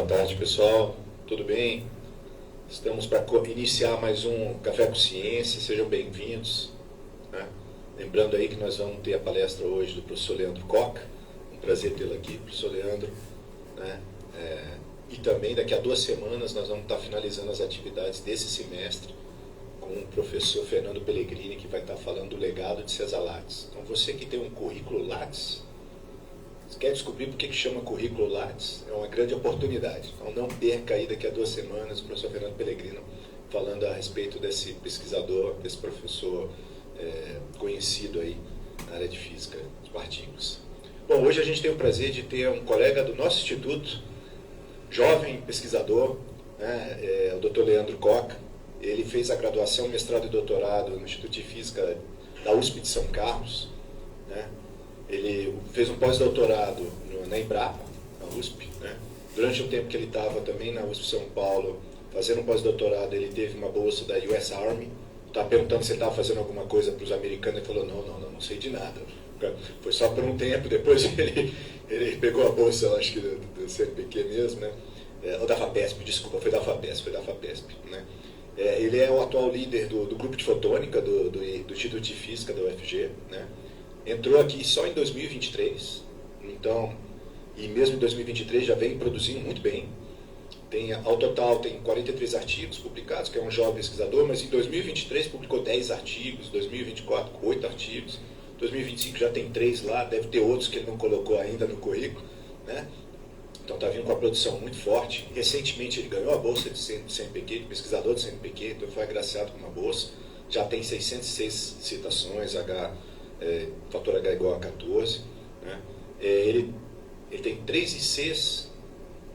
Boa tarde, pessoal. Tudo bem? Estamos para iniciar mais um Café com Ciência. Sejam bem-vindos, né? Lembrando aí que nós vamos ter a palestra hoje do professor Leandro Coca. Um prazer tê-lo aqui, professor Leandro, né? E também daqui a 2 semanas nós vamos estar finalizando as atividades desse semestre com o professor Fernando Pellegrini, que vai estar falando do legado de César Lattes. Então, você que tem um currículo Lattes, quer descobrir por que chama currículo Lattes? É uma grande oportunidade. Então não perca aí daqui a 2 semanas o professor Fernando Pellegrino falando a respeito desse pesquisador, desse professor conhecido aí na área de física dos partículas. Bom, hoje a gente tem o prazer de ter um colega do nosso instituto, jovem pesquisador, né, o Dr. Leandro Coca. Ele fez a graduação, mestrado e doutorado no Instituto de Física da USP de São Carlos, né? Ele fez um pós-doutorado na Embrapa, na USP, né? Durante o tempo que ele estava também na USP São Paulo, fazendo um pós-doutorado, ele teve uma bolsa da US Army. Estava perguntando se ele estava fazendo alguma coisa para os americanos. Ele falou, não sei de nada. Foi só por um tempo, depois ele pegou a bolsa, eu acho que do CNPq mesmo, né? Ou da FAPESP, desculpa, foi da FAPESP, né? Ele é o atual líder do grupo de fotônica do Instituto de Física da UFG, né? Entrou aqui só em 2023, então, e mesmo em 2023 já vem produzindo muito bem. Ao total tem 43 artigos publicados, que é um jovem pesquisador, mas em 2023 publicou 10 artigos, 2024 8 artigos, 2025 já tem 3 lá, deve ter outros que ele não colocou ainda no currículo, né? Então está vindo com a produção muito forte. Recentemente ele ganhou a bolsa de CNPq, de pesquisador de CNPq, então foi agraciado com uma bolsa. Já tem 606 citações, fator H igual a 14. Né? Ele tem 3 ICs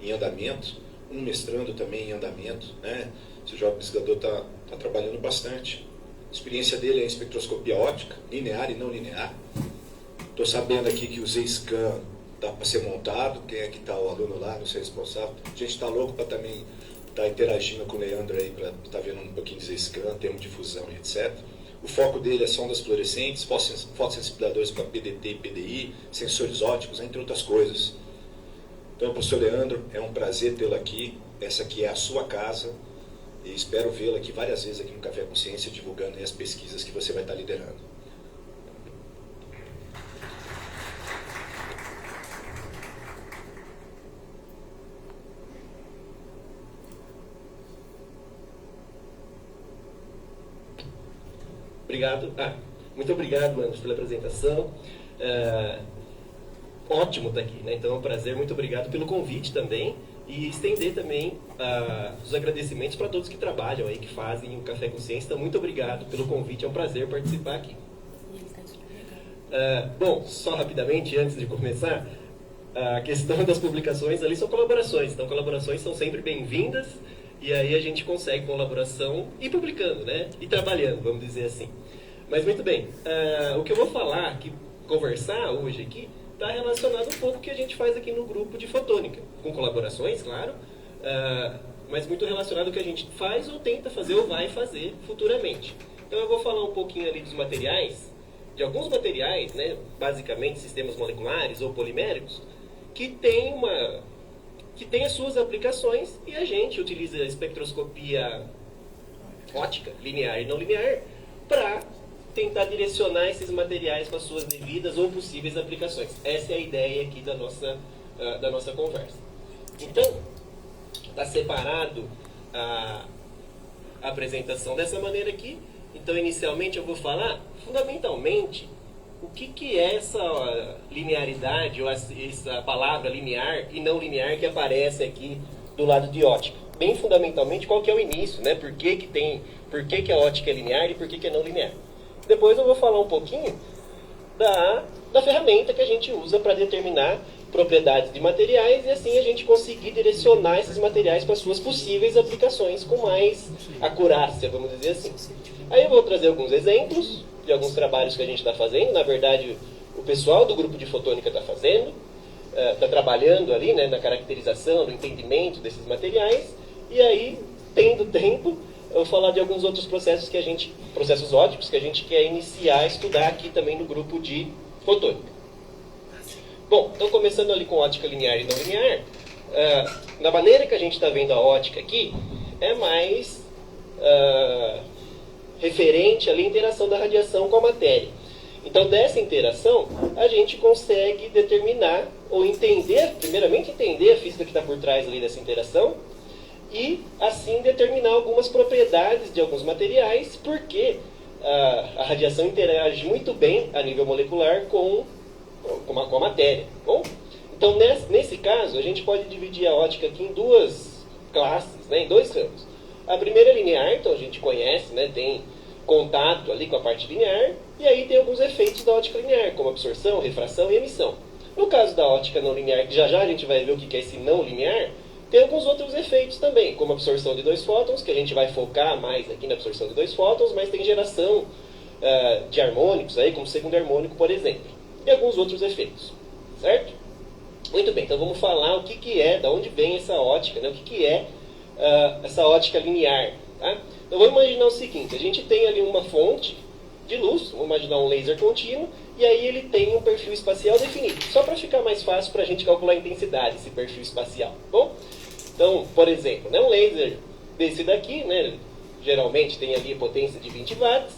em andamento, um mestrando também em andamento. Né? Esse jovem pesquisador está trabalhando bastante. A experiência dele é em espectroscopia óptica, linear e não linear. Estou sabendo aqui que o Z-Scan dá para ser montado. Quem é que está o aluno lá, não sei responsável. A gente está louco para também estar interagindo com o Leandro aí, para estar vendo um pouquinho de Z-Scan, termo de fusão e etc. O foco dele é sondas fluorescentes, fotossensibilizadores para PDT e PDI, sensores ópticos, entre outras coisas. Então, professor Leandro, é um prazer tê-lo aqui. Essa aqui é a sua casa e espero vê-lo aqui várias vezes aqui no Café com Ciência, divulgando aí as pesquisas que você vai estar liderando. Obrigado. Muito obrigado, Anderson, pela apresentação. Ótimo estar aqui, né? Então é um prazer, muito obrigado pelo convite também. E estender também os agradecimentos para todos que trabalham aí, que fazem o Café com Ciência. Então, muito obrigado pelo convite, é um prazer participar aqui. Bom, só rapidamente, antes de começar, a questão das publicações ali são colaborações. Então, colaborações são sempre bem-vindas. E aí a gente consegue colaboração e publicando, né? E trabalhando, vamos dizer assim. Mas muito bem, o que eu vou falar, conversar hoje aqui, está relacionado um pouco com o que a gente faz aqui no grupo de fotônica. Com colaborações, claro, mas muito relacionado ao que a gente faz ou tenta fazer ou vai fazer futuramente. Então eu vou falar um pouquinho ali dos materiais, de alguns materiais, né? Basicamente sistemas moleculares ou poliméricos, que tem as suas aplicações e a gente utiliza a espectroscopia óptica, linear e não linear, para tentar direcionar esses materiais para suas devidas ou possíveis aplicações. Essa é a ideia aqui da nossa conversa. Então, está separado a apresentação dessa maneira aqui. Então, inicialmente eu vou falar, fundamentalmente, o que é essa linearidade, ou essa palavra linear e não linear que aparece aqui do lado de ótica? Bem fundamentalmente, qual que é o início, né? Por que a ótica é linear e por que é não linear? Depois eu vou falar um pouquinho da ferramenta que a gente usa para determinar propriedades de materiais e assim a gente conseguir direcionar esses materiais para suas possíveis aplicações com mais acurácia, vamos dizer assim. Aí eu vou trazer alguns exemplos de alguns trabalhos que a gente está fazendo. Na verdade, o pessoal do grupo de fotônica está fazendo, está trabalhando ali, né, na caracterização, no entendimento desses materiais. E aí, tendo tempo, eu vou falar de alguns outros processos processos ópticos que a gente quer iniciar a estudar aqui também no grupo de fotônica. Bom, então começando ali com ótica linear e não linear, da maneira que a gente está vendo a ótica aqui, é mais referente ali à interação da radiação com a matéria. Então, dessa interação, a gente consegue determinar ou entender, primeiramente entender a física que está por trás ali dessa interação e, assim, determinar algumas propriedades de alguns materiais, porque a radiação interage muito bem a nível molecular com a matéria. Bom? Então, nesse caso, a gente pode dividir a ótica aqui em duas classes, né, em dois ramos. A primeira é linear, então a gente conhece, né, tem contato ali com a parte linear, e aí tem alguns efeitos da ótica linear, como absorção, refração e emissão. No caso da ótica não linear, que já já a gente vai ver o que é esse não linear, tem alguns outros efeitos também, como absorção de 2 fótons, que a gente vai focar mais aqui na absorção de 2 fótons, mas tem geração de harmônicos, aí, como segundo harmônico, por exemplo. E alguns outros efeitos, certo? Muito bem, então vamos falar o que é, da onde vem essa ótica, né? O que é essa ótica linear. Tá? Então vamos imaginar o seguinte, a gente tem ali uma fonte de luz, vamos imaginar um laser contínuo, e aí ele tem um perfil espacial definido, só para ficar mais fácil para a gente calcular a intensidade desse perfil espacial. Bom? Então, por exemplo, né, um laser desse daqui, né, geralmente tem ali a potência de 20 watts,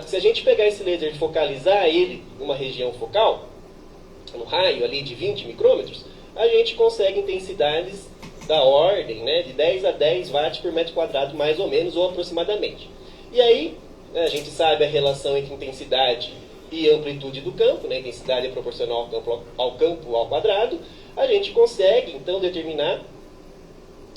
se a gente pegar esse laser e focalizar ele numa região focal, no raio ali de 20 micrômetros, a gente consegue intensidades da ordem, né, de 10 a 10 watts por metro quadrado, mais ou menos, ou aproximadamente. E aí, né, a gente sabe a relação entre intensidade e amplitude do campo, né, intensidade é proporcional ao campo ao quadrado, a gente consegue, então, determinar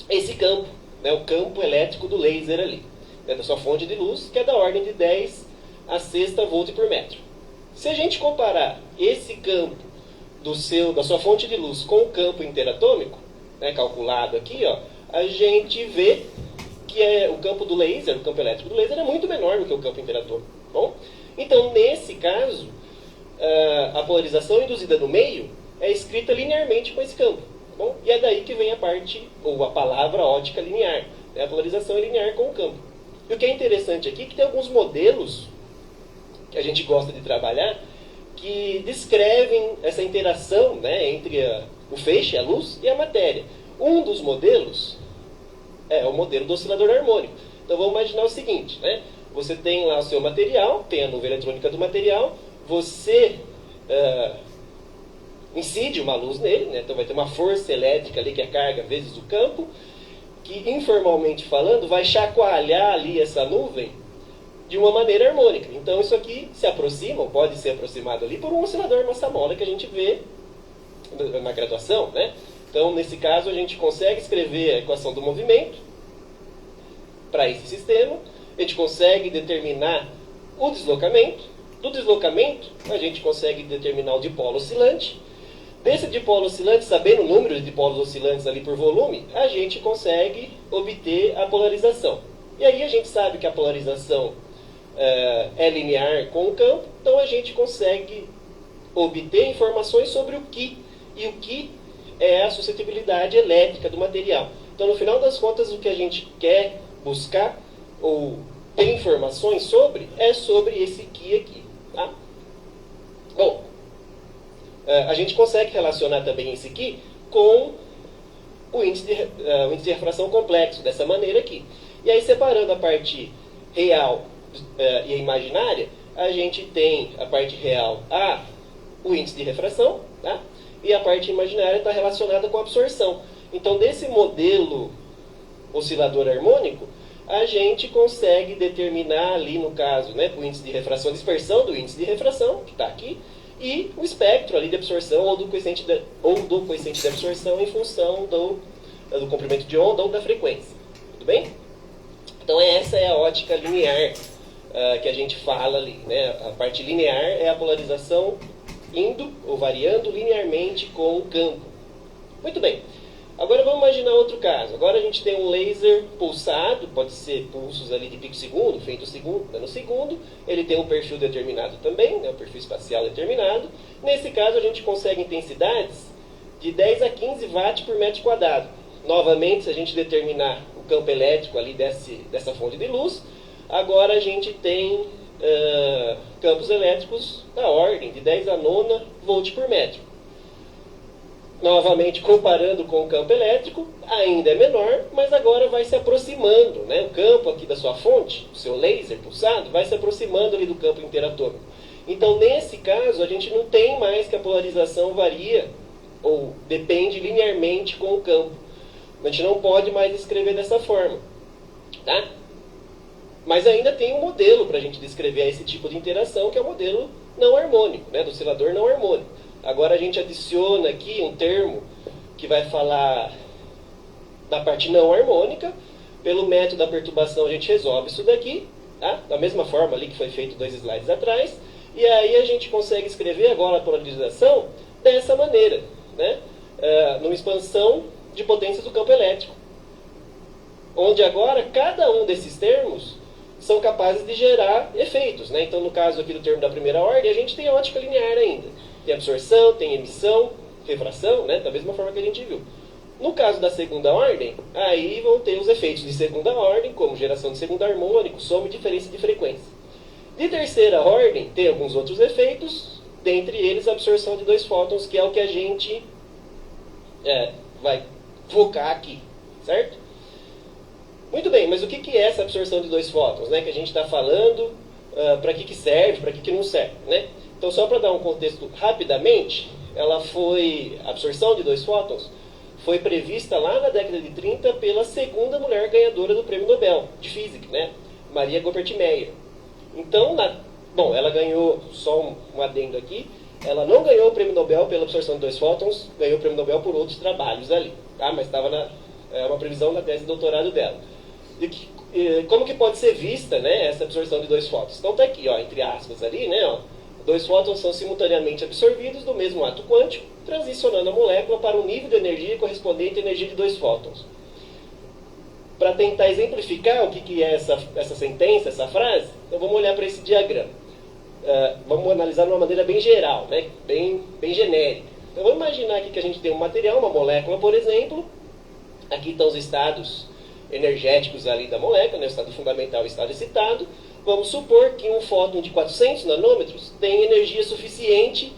esse campo, né, o campo elétrico do laser ali, né, da sua fonte de luz, que é da ordem de 10 a sexta volt por metro. Se a gente comparar esse campo da sua fonte de luz com o campo interatômico, né, calculado aqui, ó, a gente vê que o campo do laser, o campo elétrico do laser é muito menor do que o campo interatômico. Bom? Então, nesse caso, a polarização induzida no meio é escrita linearmente com esse campo. Bom? E é daí que vem a parte, ou a palavra ótica linear. Né? A polarização é linear com o campo. E o que é interessante aqui é que tem alguns modelos que a gente gosta de trabalhar que descrevem essa interação, né, entre o feixe, a luz, e a matéria. Um dos modelos é o modelo do oscilador harmônico. Então vamos imaginar o seguinte, né? Você tem lá o seu material, tem a nuvem eletrônica do material, você incide uma luz nele, né? Então vai ter uma força elétrica ali que é a carga vezes o campo, que informalmente falando vai chacoalhar ali essa nuvem de uma maneira harmônica. Então isso aqui se aproxima, ou pode ser aproximado ali por um oscilador massa-mola que a gente vê na graduação, né? Então, nesse caso, a gente consegue escrever a equação do movimento para esse sistema, a gente consegue determinar o deslocamento, do deslocamento a gente consegue determinar o dipolo oscilante, desse dipolo oscilante, sabendo o número de dipolos oscilantes ali por volume, a gente consegue obter a polarização. E aí a gente sabe que a polarização é linear com o campo, então a gente consegue obter informações sobre o que é a suscetibilidade elétrica do material. Então, no final das contas, o que a gente quer buscar ou ter informações sobre é sobre esse que aqui. Tá? Bom, a gente consegue relacionar também esse aqui com o índice de refração complexo, dessa maneira aqui. E aí, separando a parte real e a imaginária, a gente tem a parte real, o índice de refração, tá? E a parte imaginária está relacionada com a absorção. Então, desse modelo oscilador harmônico, a gente consegue determinar ali, no caso, né, o índice de refração, a dispersão do índice de refração, que está aqui, e o espectro ali de absorção ou do coeficiente de absorção em função do comprimento de onda ou da frequência. Tudo bem? Então, essa é a ótica linear que a gente fala ali, né? A parte linear é a polarização indo ou variando linearmente com o campo. Muito bem. Agora vamos imaginar outro caso. Agora a gente tem um laser pulsado, pode ser pulsos ali de pico-segundo, feito no segundo. Ele tem um perfil determinado também, né, um perfil espacial determinado. Nesse caso a gente consegue intensidades de 10 a 15 watts por metro quadrado. Novamente, se a gente determinar o campo elétrico ali dessa fonte de luz, agora a gente tem campos elétricos da ordem de 10 a 9 volt por metro. novamente comparando com o campo elétrico, ainda é menor, mas agora vai se aproximando, né? O campo aqui da sua fonte, o seu laser pulsado, vai se aproximando ali do campo interatômico. Então, nesse caso, a gente não tem mais que a polarização varia ou depende linearmente com o campo. A gente não pode mais descrever dessa forma, tá? Mas ainda tem um modelo para a gente descrever esse tipo de interação, que é o modelo não harmônico, né? Do oscilador não harmônico. Agora a gente adiciona aqui um termo que vai falar da parte não harmônica. Pelo método da perturbação a gente resolve isso daqui, tá? Da mesma forma ali que foi feito 2 slides atrás. E aí a gente consegue escrever agora a polarização dessa maneira, né? Numa expansão de potências do campo elétrico. Onde agora cada um desses termos são capazes de gerar efeitos, né? Então no caso aqui do termo da primeira ordem, a gente tem ótica linear ainda. Tem absorção, tem emissão, refração, né? Da mesma forma que a gente viu. No caso da segunda ordem, aí vão ter os efeitos de segunda ordem, como geração de segundo harmônico, soma e diferença de frequência. De terceira ordem, tem alguns outros efeitos, dentre eles a absorção de 2 fótons, que é o que a gente vai focar aqui, certo? Muito bem, mas o que é essa absorção de 2 fótons, né? Que a gente está falando, para que serve, para que não serve, né? Então, só para dar um contexto rapidamente, a absorção de 2 fótons foi prevista lá na década de 30 pela segunda mulher ganhadora do Prêmio Nobel de Física, né? Maria Goeppert Meyer. Então, ela ganhou, só um adendo aqui, ela não ganhou o Prêmio Nobel pela absorção de 2 fótons, ganhou o Prêmio Nobel por outros trabalhos ali, tá? Mas estava uma previsão na tese de doutorado dela. Como que pode ser vista, né, essa absorção de 2 fótons? Então está aqui, ó, entre aspas ali, né, ó, 2 fótons são simultaneamente absorvidos do mesmo ato quântico, transicionando a molécula para um nível de energia correspondente à energia de 2 fótons. Para tentar exemplificar o que é essa sentença, essa frase, então vamos olhar para esse diagrama. Vamos analisar de uma maneira bem geral, né, bem genérica. Então vamos imaginar aqui que a gente tem um material, uma molécula, por exemplo. Aqui estão os estados energéticos ali da molécula, né, o estado fundamental e o estado excitado. Vamos supor que um fóton de 400 nanômetros tem energia suficiente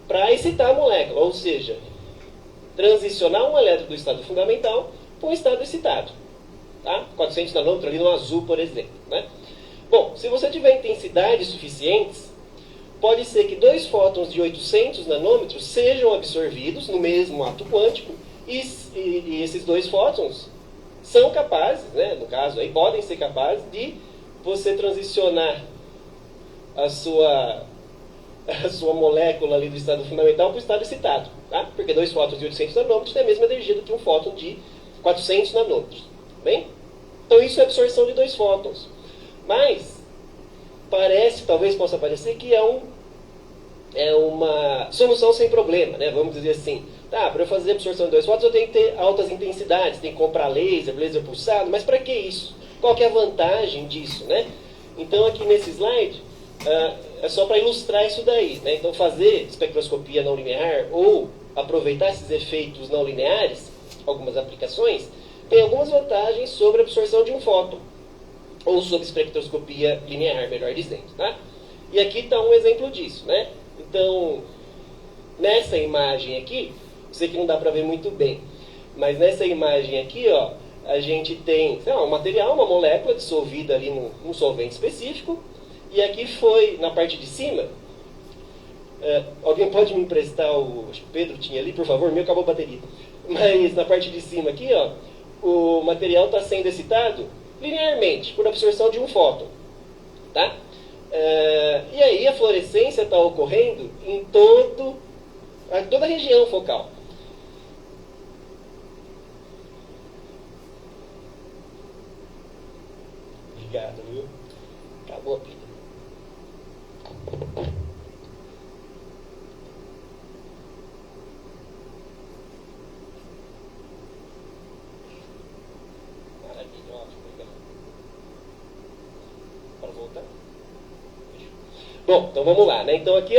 para excitar a molécula, ou seja, transicionar um elétron do estado fundamental para um estado excitado. Tá? 400 nanômetros ali no azul, por exemplo. Né? Bom, se você tiver intensidades suficientes, pode ser que 2 fótons de 800 nanômetros sejam absorvidos no mesmo ato quântico e esses 2 fótons são capazes, né, no caso, aí podem ser capazes de você transicionar a sua molécula ali do estado fundamental para o estado excitado. Tá? Porque 2 fótons de 800 nanômetros têm a mesma energia do que um fóton de 400 nanômetros. Bem? Então isso é absorção de 2 fótons. Mas talvez possa parecer que é uma solução sem problema, né? Vamos dizer assim. Tá, para eu fazer absorção de 2 fótons eu tenho que ter altas intensidades, tenho que comprar laser pulsado, mas para que isso? Qual que é a vantagem disso, né? Então aqui nesse slide é só para ilustrar isso daí, né? Então fazer espectroscopia não linear ou aproveitar esses efeitos não lineares, algumas aplicações, tem algumas vantagens sobre a absorção de um fóton ou sobre espectroscopia linear, melhor dizendo, tá? E aqui está um exemplo disso, né? Então, nessa imagem aqui, sei que não dá para ver muito bem, mas nessa imagem aqui, ó, a gente tem um material, uma molécula dissolvida ali num solvente específico, e aqui foi, na parte de cima, alguém pode me emprestar acho que o Pedro tinha ali, por favor, meu acabou a bateria, mas na parte de cima aqui, ó, o material está sendo excitado linearmente, por absorção de um fóton, tá? E aí a fluorescência está ocorrendo em toda a região focal. Obrigado, viu? Acabou a pilha. Maravilha, ótimo, legal. Para voltar? Bom, então vamos lá, né? Então aqui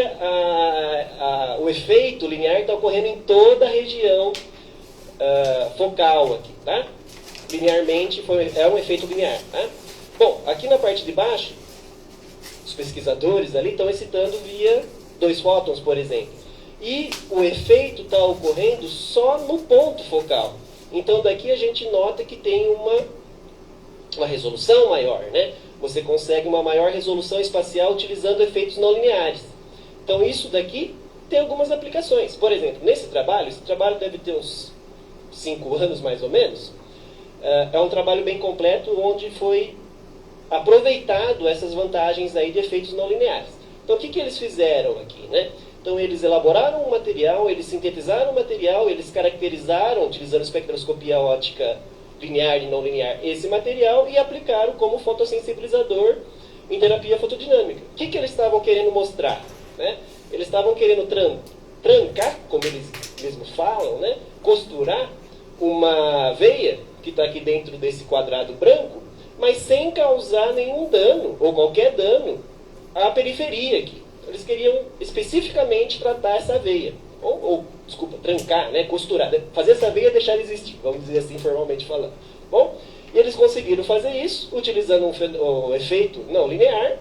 o efeito linear está ocorrendo em toda a região focal aqui, tá? Linearmente é um efeito linear, tá? Bom, aqui na parte de baixo, os pesquisadores ali estão excitando via 2 fótons, por exemplo. E o efeito está ocorrendo só no ponto focal. Então daqui a gente nota que tem uma resolução maior, né? Você consegue uma maior resolução espacial utilizando efeitos não lineares. Então isso daqui tem algumas aplicações. Por exemplo, nesse trabalho, esse trabalho deve ter uns 5 anos mais ou menos, é um trabalho bem completo onde foi aproveitado essas vantagens aí de efeitos não lineares. Então o que eles fizeram aqui, né? Então eles elaboraram um material, eles sintetizaram o material, eles caracterizaram, utilizando espectroscopia óptica linear e não linear, esse material e aplicaram como fotossensibilizador em terapia fotodinâmica. O que eles estavam querendo mostrar, né? Eles estavam querendo trancar, como eles mesmos falam, né? Costurar uma veia que está aqui dentro desse quadrado branco, mas sem causar nenhum dano, ou qualquer dano, à periferia aqui. Eles queriam especificamente tratar essa veia, desculpa, trancar, né? Costurar, fazer essa veia deixar de existir, vamos dizer assim, formalmente falando. Bom, e eles conseguiram fazer isso utilizando um efeito não linear.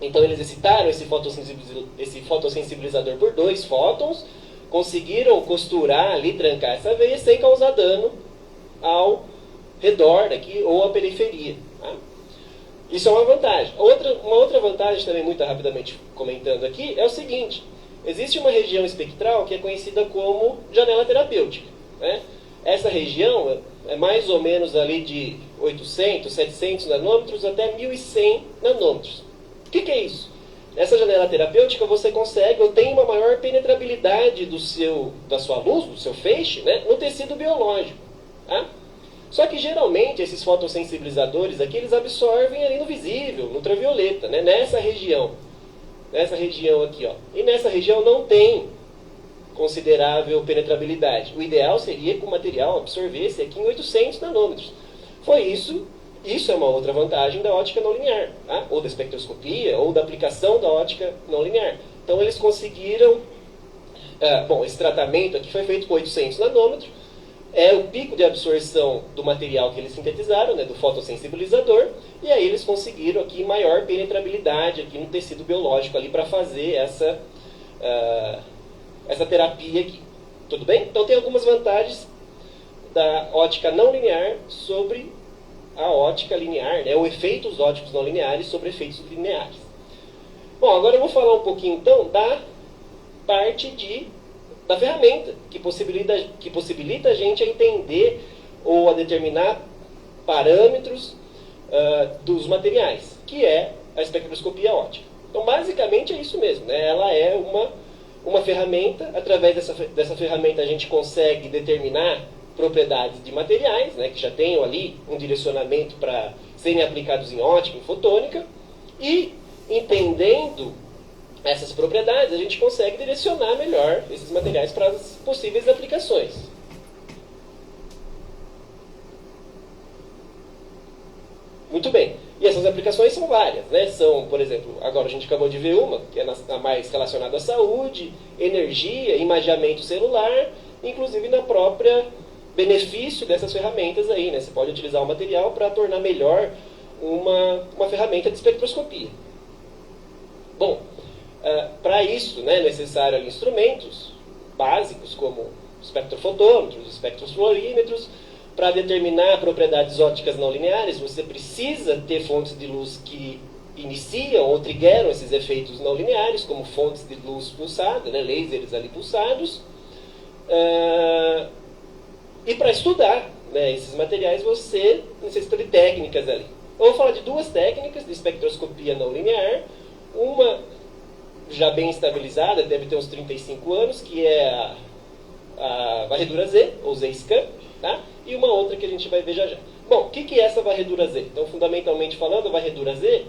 Então eles excitaram esse fotossensibilizador por 2 fótons, conseguiram costurar ali, trancar essa veia sem causar dano ao redor daqui ou à periferia. Tá? Isso é uma vantagem. Uma outra vantagem também, muito rapidamente comentando aqui, é o seguinte: existe uma região espectral que é conhecida como janela terapêutica. Né? Essa região é mais ou menos ali de 800, 700 nanômetros até 1100 nanômetros. O que é isso? Nessa janela terapêutica você consegue ou tem uma maior penetrabilidade da sua luz, do seu feixe, né, no tecido biológico. Tá? Só que geralmente esses fotossensibilizadores aqui, eles absorvem ali no visível, no ultravioleta, né, nessa região aqui, ó. E nessa região não tem considerável penetrabilidade. O ideal seria que o material absorvesse aqui em 800 nanômetros. Isso é uma outra vantagem da ótica não linear, tá? Ou da espectroscopia, ou da aplicação da ótica não linear. Então eles conseguiram... esse tratamento aqui foi feito com 800 nanômetros, é o pico de absorção do material que eles sintetizaram, né, do fotossensibilizador, e aí eles conseguiram aqui maior penetrabilidade aqui no tecido biológico ali para fazer essa terapia aqui. Tudo bem? Então tem algumas vantagens da ótica não linear sobre a ótica linear, né, ou efeitos ópticos não lineares sobre efeitos lineares. Bom, agora eu vou falar um pouquinho então da parte da ferramenta que possibilita a gente a entender ou a determinar parâmetros dos materiais, que é a espectroscopia óptica. Então basicamente é isso mesmo, né? Ela é uma ferramenta. Através dessa ferramenta a gente consegue determinar propriedades de materiais, né, que já tenham ali um direcionamento para serem aplicados em ótica, em fotônica, e entendendo essas propriedades, a gente consegue direcionar melhor esses materiais para as possíveis aplicações. Muito bem. E essas aplicações são várias, né? São, por exemplo, agora a gente acabou de ver uma, que é a mais relacionada à saúde, energia, imageamento celular, inclusive na própria benefício dessas ferramentas aí, né? Você pode utilizar o material para tornar melhor uma ferramenta de espectroscopia. Bom, para isso, né, é necessário ali instrumentos básicos como espectrofotômetros, espectrofluorímetros. Para determinar propriedades ópticas não lineares, você precisa ter fontes de luz que iniciam ou triggeram esses efeitos não lineares, como fontes de luz pulsada, né, lasers ali pulsados. E para estudar, né, esses materiais, você necessita de técnicas ali. Eu vou falar de 2 técnicas de espectroscopia não linear. Uma já bem estabilizada, deve ter uns 35 anos, que é a varredura Z, ou Z-Scan, tá? E uma outra que a gente vai ver já já. Bom, o que é essa varredura Z? Então, fundamentalmente falando, a varredura Z,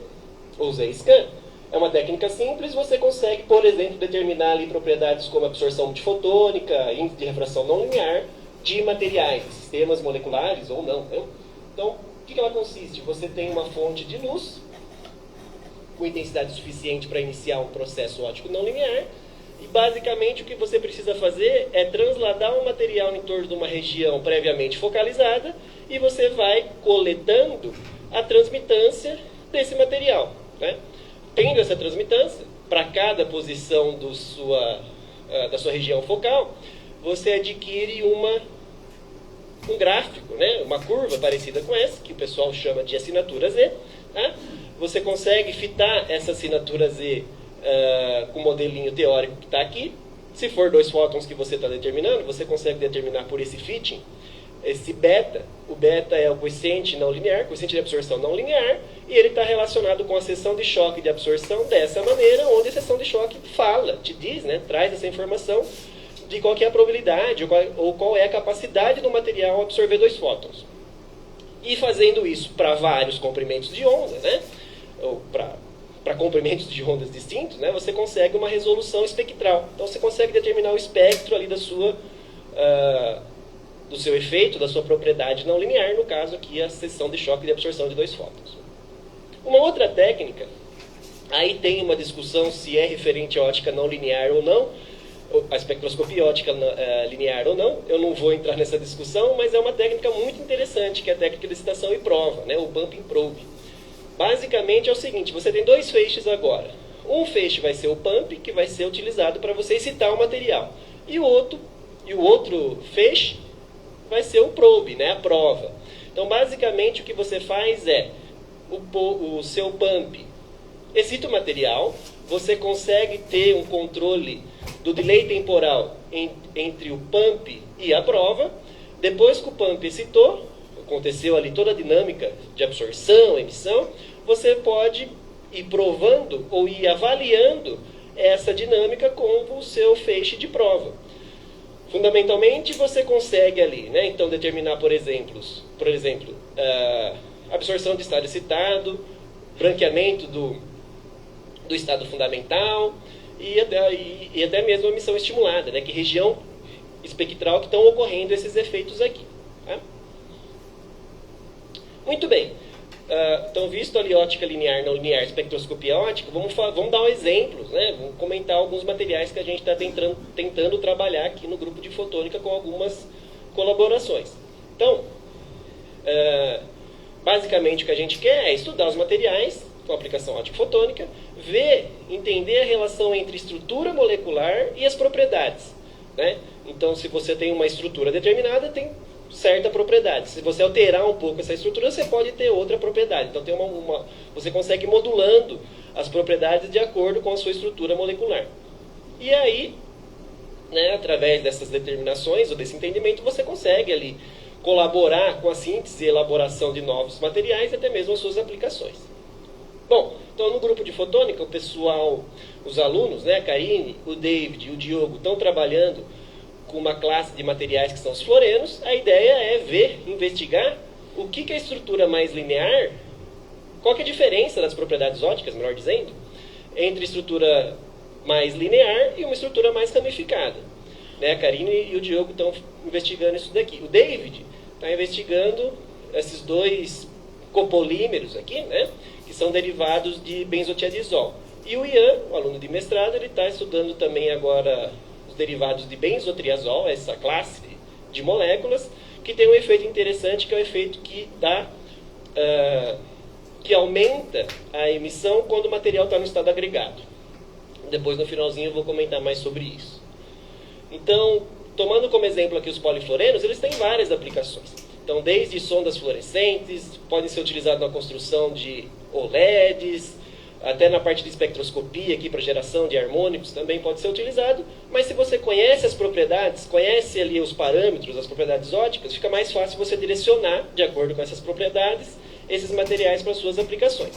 ou Z-Scan, é uma técnica simples. Você consegue, por exemplo, determinar ali propriedades como absorção multifotônica, índice de refração não linear, de materiais, sistemas moleculares ou não. Né? Então, o que ela consiste? Você tem uma fonte de luz com intensidade suficiente para iniciar um processo óptico não linear, e basicamente o que você precisa fazer é transladar um material em torno de uma região previamente focalizada, e você vai coletando a transmitância desse material. Né? Tendo essa transmitância, para cada posição da sua região focal, você adquire um gráfico, né? Uma curva parecida com essa, que o pessoal chama de assinatura Z. Tá? Você consegue fitar essa assinatura Z com o modelinho teórico que está aqui. Se for 2 fótons que você está determinando, você consegue determinar por esse fitting, esse beta. O beta é o coeficiente não linear, coeficiente de absorção não linear, e ele está relacionado com a seção de choque de absorção dessa maneira, onde a seção de choque fala, te diz, né, traz essa informação de qual que é a probabilidade ou qual é a capacidade do material absorver 2 fótons. E fazendo isso para vários comprimentos de onda, né, ou para comprimentos de ondas distintos, né, você consegue uma resolução espectral. Então você consegue determinar o espectro ali do seu efeito, da sua propriedade não linear, no caso aqui a seção de choque de absorção de 2 fótons. Uma outra técnica, aí tem uma discussão se é referente à ótica não linear ou não, a espectroscopia ótica linear ou não, eu não vou entrar nessa discussão, mas é uma técnica muito interessante, que é a técnica de excitação e prova, né, o pumping probe. Basicamente é o seguinte, você tem 2 feixes agora. Um feixe vai ser o pump, que vai ser utilizado para você excitar o material. E o outro feixe vai ser o probe, né, a prova. Então, basicamente, o que você faz é, o seu pump excita o material, você consegue ter um controle do delay temporal entre o pump e a prova. Depois que o pump excitou, aconteceu ali toda a dinâmica de absorção, emissão, você pode ir provando ou ir avaliando essa dinâmica com o seu feixe de prova. Fundamentalmente, você consegue ali, né, então determinar, por exemplo, absorção de estado excitado, branqueamento do estado fundamental e até mesmo a emissão estimulada, né, que região espectral que estão ocorrendo esses efeitos aqui. Tá? Muito bem. Então, visto ali ótica linear, não linear, espectroscopia ótica, vamos dar um exemplo, né? Vamos comentar alguns materiais que a gente está tentando trabalhar aqui no grupo de fotônica com algumas colaborações. Então, basicamente o que a gente quer é estudar os materiais com aplicação ótico-fotônica, entender a relação entre estrutura molecular e as propriedades. Né? Então, se você tem uma estrutura determinada, tem certa propriedade. Se você alterar um pouco essa estrutura, você pode ter outra propriedade. Então, você consegue ir modulando as propriedades de acordo com a sua estrutura molecular. E aí, né, através dessas determinações ou desse entendimento, você consegue ali colaborar com a síntese e elaboração de novos materiais e até mesmo as suas aplicações. Bom, então no grupo de fotônica, o pessoal, os alunos, né, a Karine, o David e o Diogo estão trabalhando com uma classe de materiais que são os fluorenos. A ideia é investigar o que é a estrutura mais linear, qual que é a diferença das propriedades ópticas, melhor dizendo, entre estrutura mais linear e uma estrutura mais ramificada. Né, a Karine e o Diogo estão investigando isso daqui. O David está investigando esses 2 copolímeros aqui, né, que são derivados de benzotiazol. E o Ian, o aluno de mestrado, ele está estudando também agora os derivados de benzotriazol, essa classe de moléculas, que tem um efeito interessante, que é o efeito que aumenta a emissão quando o material está no estado agregado. Depois, no finalzinho, eu vou comentar mais sobre isso. Então, tomando como exemplo aqui os polifluorenos, eles têm várias aplicações. Então, desde sondas fluorescentes, podem ser utilizados na construção de OLEDs, até na parte de espectroscopia, aqui para geração de harmônicos, também pode ser utilizado. Mas se você conhece as propriedades, conhece ali os parâmetros, as propriedades ópticas, fica mais fácil você direcionar, de acordo com essas propriedades, esses materiais para suas aplicações.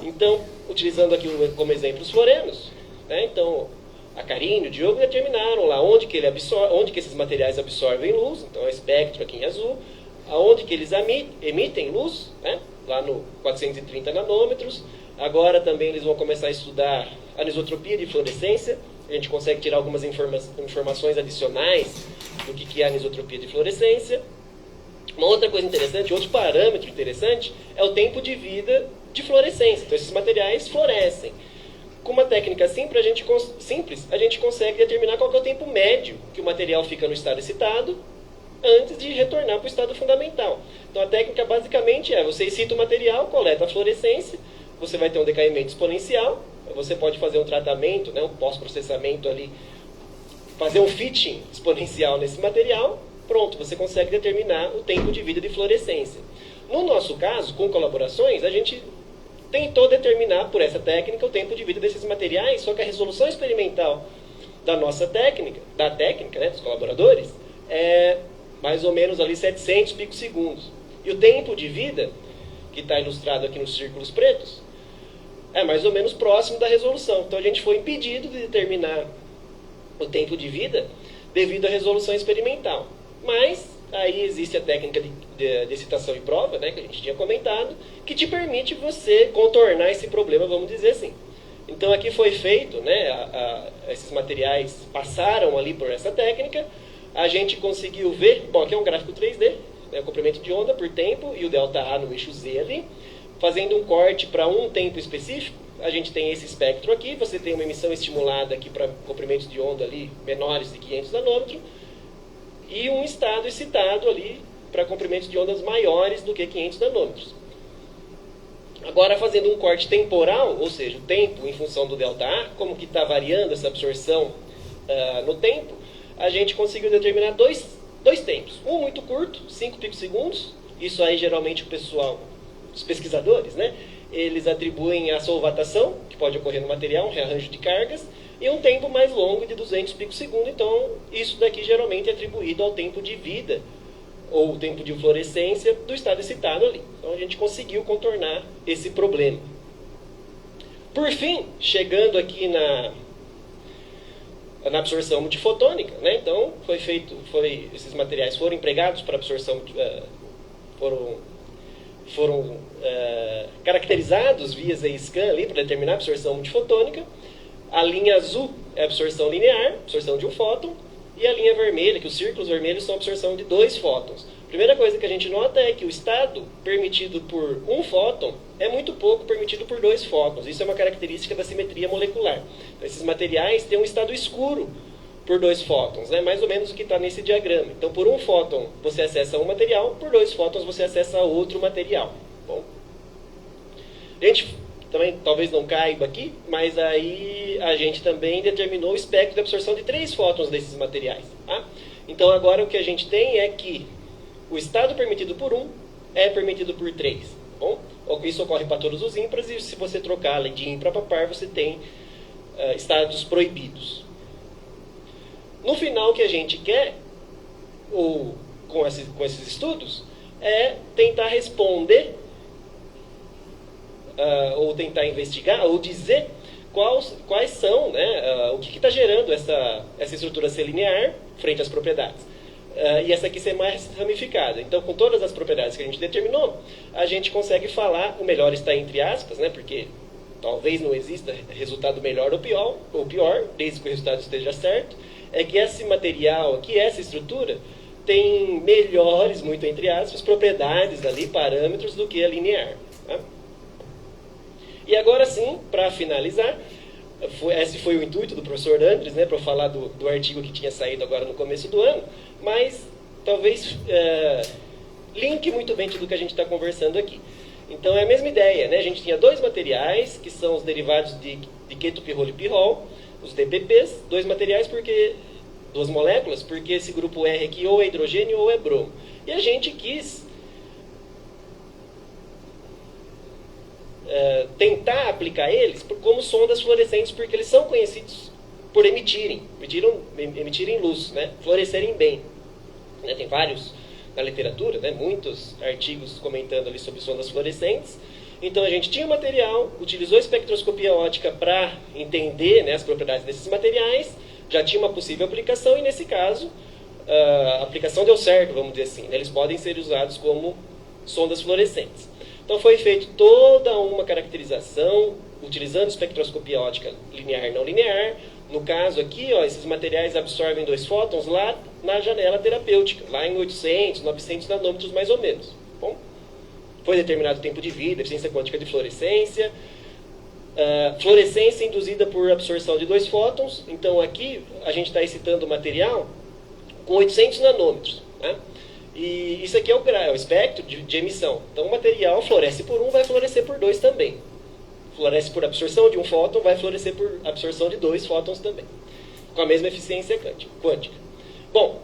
Então, utilizando aqui como exemplo os fluorenos, né? Então, a Karine e o Diogo determinaram lá onde que esses materiais absorvem luz, então é o espectro aqui em azul, aonde que eles emitem luz, né? Lá no 430 nanômetros. Agora também eles vão começar a estudar a anisotropia de fluorescência. A gente consegue tirar algumas informações adicionais do que é a anisotropia de fluorescência. Uma outra coisa interessante, outro parâmetro interessante, é o tempo de vida de fluorescência. Então esses materiais fluorescem. Com uma técnica simples, a gente consegue determinar qual que é o tempo médio que o material fica no estado excitado antes de retornar para o estado fundamental. Então a técnica basicamente é, você excita o material, coleta a fluorescência, você vai ter um decaimento exponencial, você pode fazer um tratamento, né, um pós-processamento ali fazer um fitting exponencial nesse material, pronto, você consegue determinar o tempo de vida de fluorescência. No nosso caso, com colaborações, a gente tentou determinar por essa técnica o tempo de vida desses materiais, só que a resolução experimental da nossa técnica, né, dos colaboradores, é mais ou menos ali 700 picosegundos. E o tempo de vida, que está ilustrado aqui nos círculos pretos, é mais ou menos próximo da resolução. Então a gente foi impedido de determinar o tempo de vida devido à resolução experimental. Mas aí existe a técnica de citação e prova, né, que a gente tinha comentado, que te permite você contornar esse problema, vamos dizer assim. Então aqui foi feito, né, esses materiais passaram ali por essa técnica, a gente conseguiu ver, bom, aqui é um gráfico 3D, né, o comprimento de onda por tempo e o ΔA no eixo Z ali, fazendo um corte para um tempo específico, a gente tem esse espectro aqui, você tem uma emissão estimulada aqui para comprimentos de onda ali menores de 500 nanômetros, e um estado excitado ali para comprimentos de ondas maiores do que 500 nanômetros. Agora, fazendo um corte temporal, ou seja, o tempo em função do ΔA, como que está variando essa absorção no tempo, a gente conseguiu determinar dois tempos. Um muito curto, 5 picosegundos, isso aí geralmente o pessoal, os pesquisadores, né, eles atribuem à solvatação, que pode ocorrer no material, um rearranjo de cargas, e um tempo mais longo de 200 picosegundos. Então, isso daqui geralmente é atribuído ao tempo de vida, ou o tempo de fluorescência do estado excitado ali. Então, a gente conseguiu contornar esse problema. Por fim, chegando aqui na absorção multifotônica, né? Então, esses materiais foram empregados para absorção, foram caracterizados via Z-scan ali para determinar a absorção multifotônica. A linha azul é a absorção linear, absorção de um fóton, e a linha vermelha, que os círculos vermelhos são a absorção de 2 fótons. A primeira coisa que a gente nota é que o estado permitido por um fóton é muito pouco permitido por 2 fótons. Isso é uma característica da simetria molecular. Então, esses materiais têm um estado escuro por 2 fótons, né? Mais ou menos o que está nesse diagrama. Então, por um fóton você acessa um material, por 2 fótons você acessa outro material. Bom, a gente também talvez não caiba aqui, mas aí a gente também determinou o espectro de absorção de 3 fótons desses materiais. Tá? Então agora o que a gente tem é que o estado permitido por 1 é permitido por 3. Bom? Isso ocorre para todos os ímpares, e se você trocar de ímpar para par, você tem estados proibidos. No final, o que a gente quer, ou com esses estudos, é tentar responder ou tentar investigar, ou dizer quais são, né, o que está gerando essa estrutura ser linear frente às propriedades. E essa aqui ser mais ramificada. Então, com todas as propriedades que a gente determinou, a gente consegue falar, o melhor está entre aspas, né, porque talvez não exista resultado melhor ou pior, desde que o resultado esteja certo, é que esse material aqui, essa estrutura, tem melhores, muito entre aspas, propriedades ali, parâmetros, do que a linear. Tá? E agora sim, para finalizar, esse foi o intuito do professor Andres, né, para falar do artigo que tinha saído agora no começo do ano, mas talvez linke muito bem tudo que a gente está conversando aqui. Então é a mesma ideia, né? A gente tinha 2 materiais, que são os derivados de ketopirrol e pirrol, os DPPs, 2 materiais, 2 moléculas, porque esse grupo R aqui ou é hidrogênio ou é bromo. E a gente quis tentar aplicar eles como sondas fluorescentes, porque eles são conhecidos por emitirem luz, né? Florescerem bem. Né? Tem vários na literatura, né? Muitos artigos comentando ali sobre sondas fluorescentes. Então a gente tinha o material, utilizou a espectroscopia óptica para entender, né, as propriedades desses materiais, já tinha uma possível aplicação, e nesse caso a aplicação deu certo, vamos dizer assim, né? Eles podem ser usados como sondas fluorescentes. Então foi feita toda uma caracterização, utilizando espectroscopia óptica linear e não linear. No caso aqui, ó, esses materiais absorvem 2 fótons lá na janela terapêutica, lá em 800, 900 nanômetros mais ou menos. Bom, foi determinado o tempo de vida, eficiência quântica de fluorescência, fluorescência induzida por absorção de 2 fótons. Então aqui a gente está excitando o material com 800 nanômetros. Né? E isso aqui é o espectro de emissão. Então o material floresce por 1, vai florescer por 2 também. Floresce por absorção de um fóton, vai florescer por absorção de 2 fótons também. com a mesma eficiência quântica. Bom,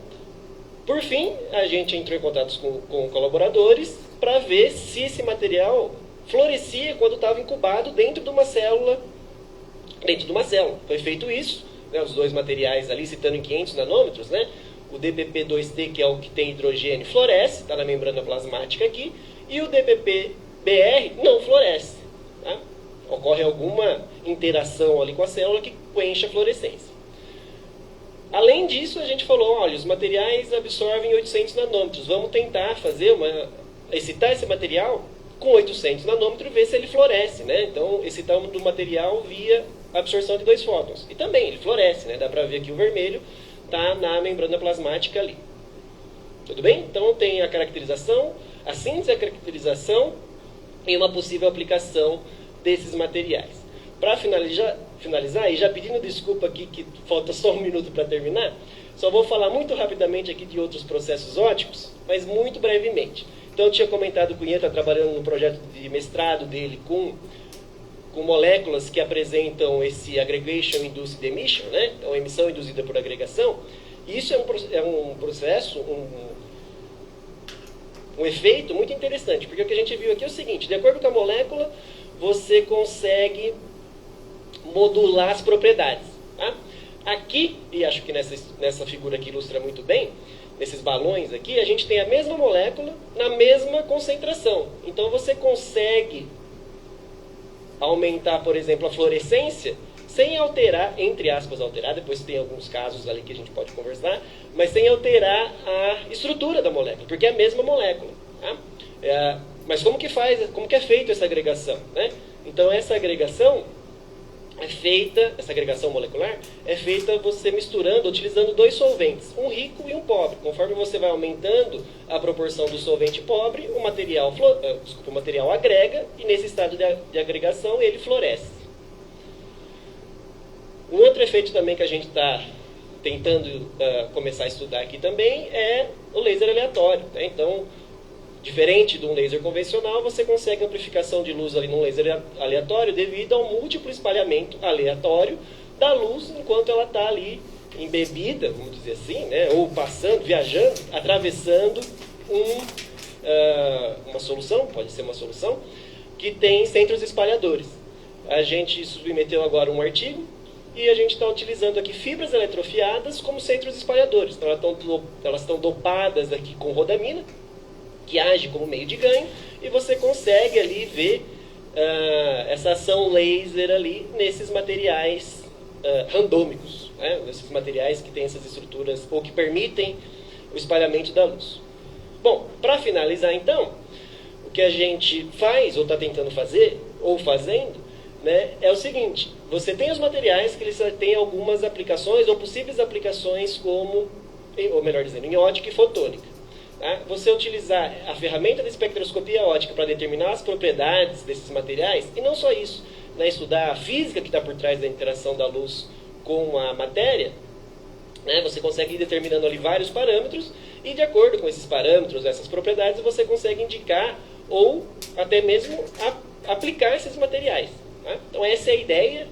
por fim, a gente entrou em contato com colaboradores para ver se esse material florescia quando estava incubado dentro de uma célula. Foi feito isso, né, os dois materiais ali, citando em 500 nanômetros, né, o DPP-2T, que é o que tem hidrogênio, floresce, está na membrana plasmática aqui, e o DPP-BR não floresce. Tá? Ocorre alguma interação ali com a célula que enche a fluorescência. Além disso, a gente falou, olha, os materiais absorvem 800 nanômetros, vamos tentar excitar esse material com 800 nanômetros e ver se ele floresce, né? Então, excitamos do material via absorção de 2 fótons. E também, ele floresce, né? Dá para ver que o vermelho está na membrana plasmática ali. Tudo bem? Então, tem a caracterização, a síntese, a caracterização e uma possível aplicação desses materiais. Para finalizar, e já pedindo desculpa aqui que falta só um minuto para terminar, só vou falar muito rapidamente aqui de outros processos óticos, mas muito brevemente. Então, eu tinha comentado que o Ian está trabalhando no projeto de mestrado dele com moléculas que apresentam esse aggregation induced emission, né? Então, emissão induzida por agregação. E isso é um processo, um efeito muito interessante, porque o que a gente viu aqui é o seguinte, de acordo com a molécula, você consegue modular as propriedades. Tá? Aqui, e acho que nessa figura aqui ilustra muito bem, nesses balões aqui, a gente tem a mesma molécula na mesma concentração. Então você consegue aumentar, por exemplo, a fluorescência sem alterar, entre aspas, alterar, depois tem alguns casos ali que a gente pode conversar, mas sem alterar a estrutura da molécula, porque é a mesma molécula. Tá? Mas como que é feita essa agregação? Né? Então essa agregação essa agregação molecular é feita você misturando, utilizando 2 solventes, um rico e um pobre. Conforme você vai aumentando a proporção do solvente pobre, o material agrega, e nesse estado de agregação ele floresce. Um outro efeito também que a gente está tentando começar a estudar aqui também é o laser aleatório. Né? Então, diferente de um laser convencional, você consegue amplificação de luz ali num laser aleatório devido ao múltiplo espalhamento aleatório da luz enquanto ela está ali embebida, vamos dizer assim, né? Ou passando, viajando, atravessando uma solução, pode ser uma solução, que tem centros espalhadores. A gente submeteu agora um artigo e a gente está utilizando aqui fibras eletrofiadas como centros espalhadores. Então elas estão dopadas aqui com rodamina, que age como meio de ganho, e você consegue ali ver essa ação laser ali nesses materiais randômicos, né? Esses materiais que têm essas estruturas, ou que permitem o espalhamento da luz. Bom, para finalizar então, o que a gente faz, ou está tentando fazer, ou fazendo, né, é o seguinte, você tem os materiais que eles têm algumas aplicações, ou possíveis aplicações como, ou melhor dizendo, em ótica e fotônica. Você utilizar a ferramenta da espectroscopia óptica para determinar as propriedades desses materiais, e não só isso, né, estudar a física que está por trás da interação da luz com a matéria, né, você consegue ir determinando ali vários parâmetros, e de acordo com esses parâmetros, essas propriedades, você consegue indicar ou até mesmo aplicar esses materiais. Tá? Então essa é a ideia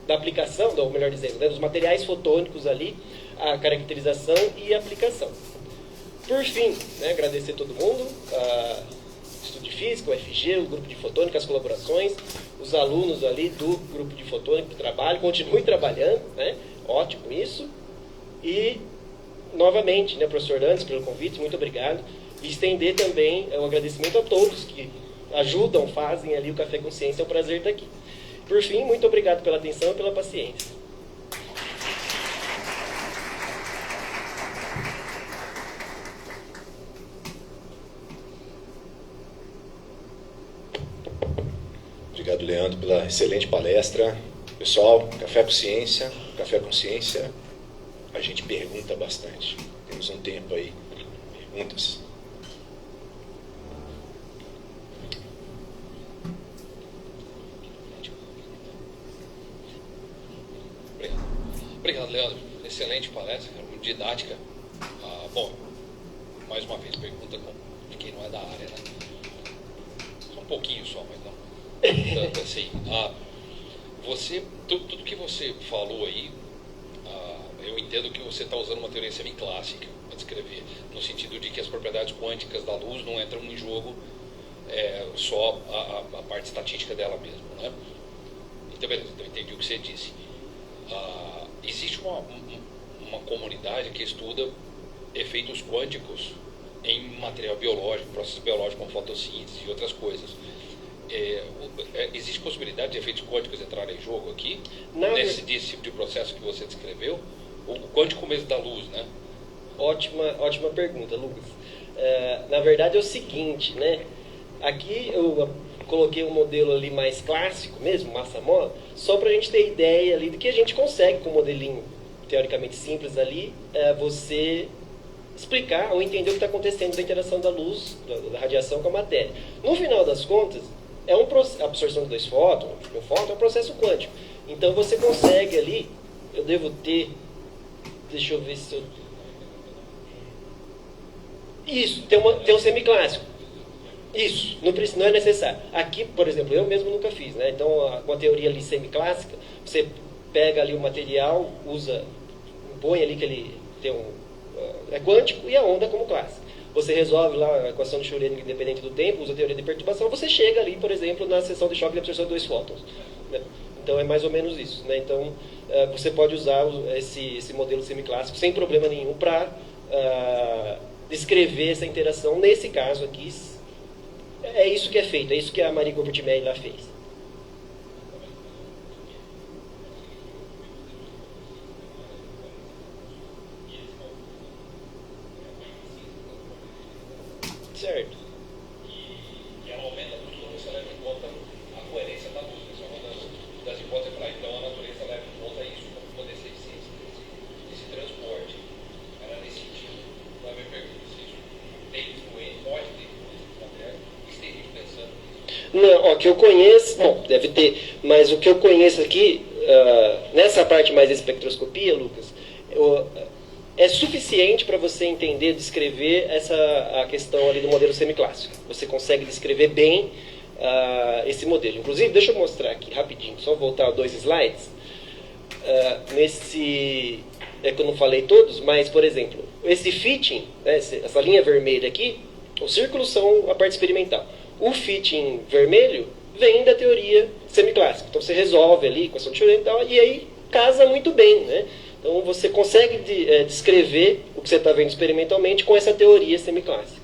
da aplicação, ou melhor dizendo, né, dos materiais fotônicos ali, a caracterização e a aplicação. Por fim, né, agradecer a todo mundo, Estudo de Física, o FG, o Grupo de Fotônica, as colaborações, os alunos ali do Grupo de Fotônica do trabalho, continuem trabalhando, né, ótimo isso, e novamente, né, professor Nantes, pelo convite, muito obrigado, e estender também o agradecimento a todos que ajudam, fazem ali o Café com Ciência, é um prazer estar aqui. Por fim, muito obrigado pela atenção e pela paciência. Obrigado, Leandro, pela excelente palestra. Pessoal, Café com Ciência, a gente pergunta bastante. Temos um tempo aí, perguntas. Obrigado, Leandro. Excelente palestra, muito didática. Bom, mais uma vez, pergunta de quem não é da área, né? Só um pouquinho só, mas não tanto assim. tudo que você falou aí, eu entendo que você está usando uma teoria semiclássica para descrever, no sentido de que as propriedades quânticas da luz não entram em jogo, só a parte estatística dela mesmo, né? Então, beleza, eu entendi o que você disse. Existe uma comunidade que estuda efeitos quânticos em material biológico, processos biológicos como fotossíntese e outras coisas. Existe possibilidade de efeitos quânticos entrarem em jogo aqui, nesse tipo de processo que você descreveu? O quântico mesmo da luz, né? Ótima pergunta, Lucas. Na verdade é o seguinte, né? Aqui eu coloquei um modelo ali mais clássico mesmo, massa-mola, só para a gente ter ideia ali do que a gente consegue com um modelinho teoricamente simples ali, você explicar ou entender o que está acontecendo da interação da luz, da radiação com a matéria. No final das contas, a absorção de 2 fótons, um fóton é um processo quântico. Então você consegue ali, eu devo ter, deixa eu ver se eu... Isso, tem um semiclássico. Isso, não é necessário. Aqui, por exemplo, eu mesmo nunca fiz, né? Então, com a teoria ali semiclássica, você pega ali o material, põe ali que ele tem é quântico e a onda como clássica. Você resolve lá a equação de Schrödinger independente do tempo, usa a teoria de perturbação, você chega ali, por exemplo, na seção de choque de absorção de 2 fótons. Né? Então, é mais ou menos isso. Né? Então, você pode usar esse modelo semiclássico sem problema nenhum para descrever essa interação. Nesse caso aqui, é isso que é feito, é isso que a Marie Goeppert-Mey lá fez. Certo. E ela aumenta muito quando você leva em conta a coerência da luz. Essa é uma das hipóteses para então a natureza leva em conta isso para poder ser esse transporte. Era nesse sentido. Então a minha pergunta se isso tem influência, pode ter influência na Terra, esteja pensando nisso. Não, que eu conheço, bom, deve ter, mas o que eu conheço aqui, nessa parte mais de espectroscopia, Lucas, é suficiente para você entender, descrever a questão ali do modelo semiclássico. Você consegue descrever bem esse modelo. Inclusive, deixa eu mostrar aqui rapidinho, só voltar 2 slides. É que eu não falei todos, mas, por exemplo, esse fitting, né, essa linha vermelha aqui, os círculos são a parte experimental. O fitting vermelho vem da teoria semiclássica. Então, você resolve ali com a equação de Schrödinger e tal, e aí casa muito bem, né? Então, você consegue descrever o que você está vendo experimentalmente com essa teoria semiclássica.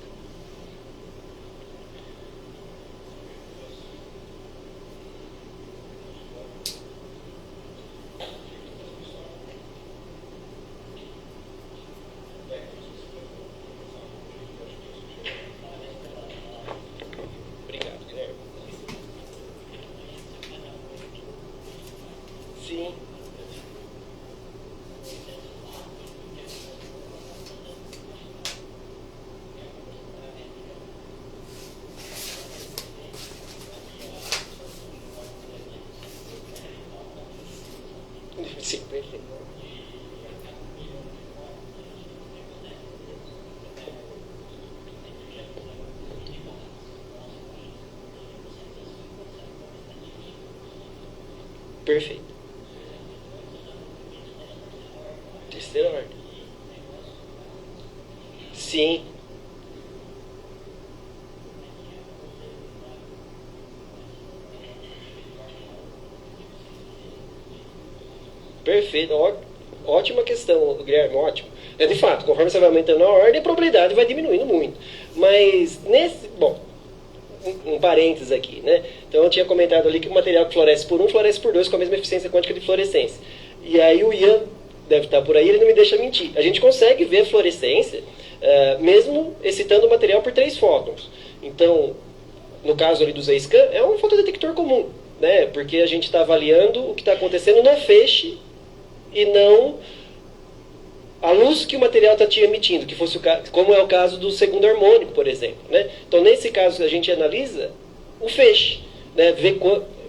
Obrigado, Guilherme. Sim. Sim, perfeito. Perfeito. Terceira ordem. Sim. Perfeito. Ótima questão, Guilherme, ótimo. De fato, conforme você vai aumentando a ordem, a probabilidade vai diminuindo muito. Mas, bom, um parênteses aqui, né? Então, eu tinha comentado ali que o material que floresce por 1, floresce por 2, com a mesma eficiência quântica de fluorescência. E aí o Ian deve estar por aí, ele não me deixa mentir. A gente consegue ver a fluorescência, mesmo excitando o material por 3 fótons. Então, no caso ali do Z-scan, é um fotodetector comum, né? Porque a gente está avaliando o que está acontecendo no feixe e não a luz que o material está te emitindo, que fosse como é o caso do segundo harmônico, por exemplo, né? Então, nesse caso, a gente analisa o feixe, né? Vê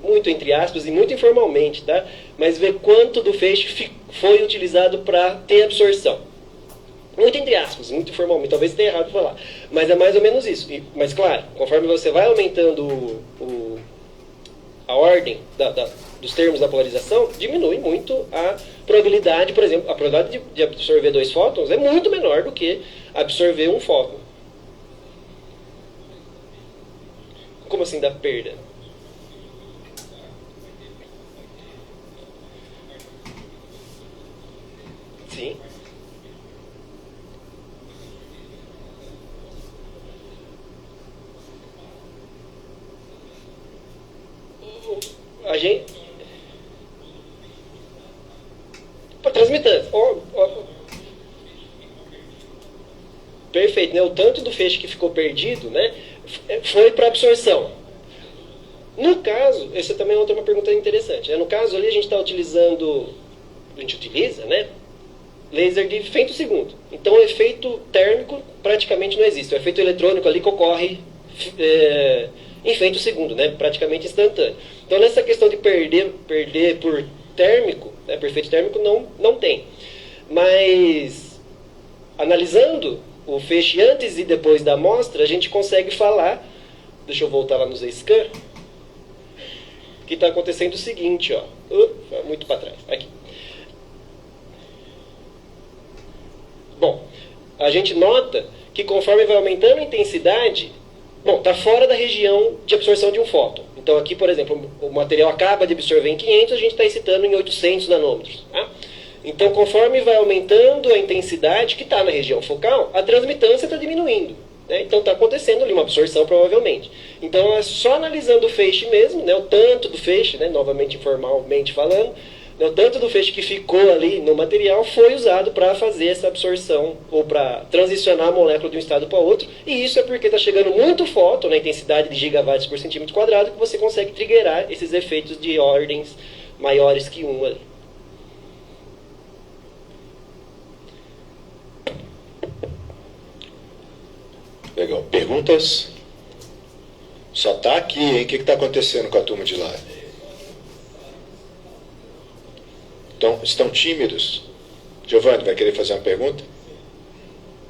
muito entre aspas e muito informalmente, tá? Mas vê quanto do feixe foi utilizado para ter absorção. Muito entre aspas, muito informalmente, talvez esteja errado falar, mas é mais ou menos isso. Mas claro, conforme você vai aumentando a ordem dos termos da polarização, diminui muito a probabilidade, por exemplo, a probabilidade de absorver 2 fótons é muito menor do que absorver um fóton. Como assim da perda? Sim. A gente... Transmitância. Perfeito, né? O tanto do feixe que ficou perdido, né, foi para absorção. No caso, essa também é outra uma pergunta interessante, né? No caso ali a gente está utilizando, a gente utiliza, né, laser de femtosegundo. Então o efeito térmico praticamente não existe. O efeito eletrônico ali que ocorre em femtosegundo, né, praticamente instantâneo. Então nessa questão de perder por térmico, né, por efeito térmico não tem. Mas analisando o feixe antes e depois da amostra, a gente consegue falar, deixa eu voltar lá no Z-Scan, que está acontecendo o seguinte, ó, muito para trás, aqui. Bom, a gente nota que conforme vai aumentando a intensidade, bom, está fora da região de absorção de um fóton. Então aqui, por exemplo, o material acaba de absorver em 500, a gente está excitando em 800 nanômetros. Tá? Então, conforme vai aumentando a intensidade que está na região focal, a transmitância está diminuindo. Né? Então está acontecendo ali uma absorção, provavelmente. Então, é só analisando o feixe mesmo, né, o tanto do feixe, né, novamente informalmente falando, né, o tanto do feixe que ficou ali no material foi usado para fazer essa absorção, ou para transicionar a molécula de um estado para outro. E isso é porque está chegando muito fóton, na intensidade de gigawatts por centímetro quadrado, que você consegue triggerar esses efeitos de ordens maiores que 1 ali. Legal. Perguntas? Só tá aqui, hein? O que está acontecendo com a turma de lá? Então, estão tímidos? Giovanni, vai querer fazer uma pergunta?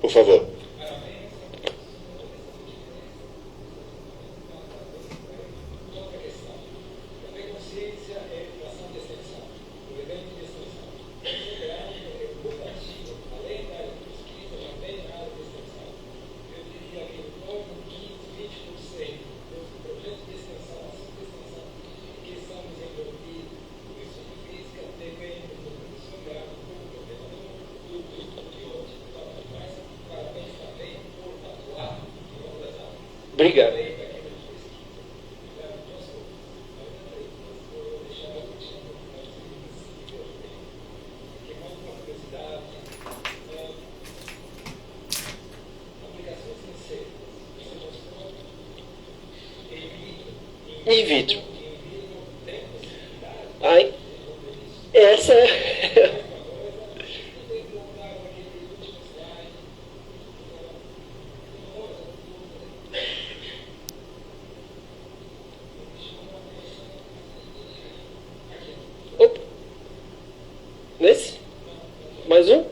Por favor. Obrigado. In vitro. Ai, essa é... Opa. Nesse? Mais um?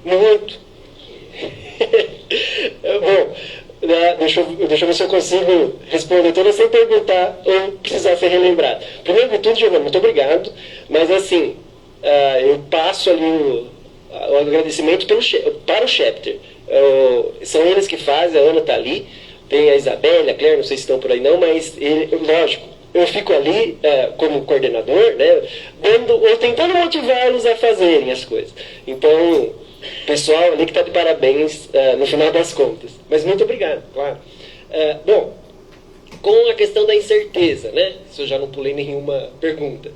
Muito. Bom, deixa eu ver se eu consigo responder todas sem perguntar ou precisar ser relembrado. Primeiro de tudo, Giovanni, muito obrigado. Mas assim, eu passo ali o agradecimento para o Chapter. São eles que fazem, a Ana está ali, tem a Isabelle, a Claire, não sei se estão por aí não, mas lógico, eu fico ali como coordenador, né, ou tentando motivá-los a fazerem as coisas. Então, pessoal ali que está de parabéns no final das contas. Mas muito obrigado, claro. Bom, com a questão da incerteza, né? Se eu já não pulei nenhuma pergunta.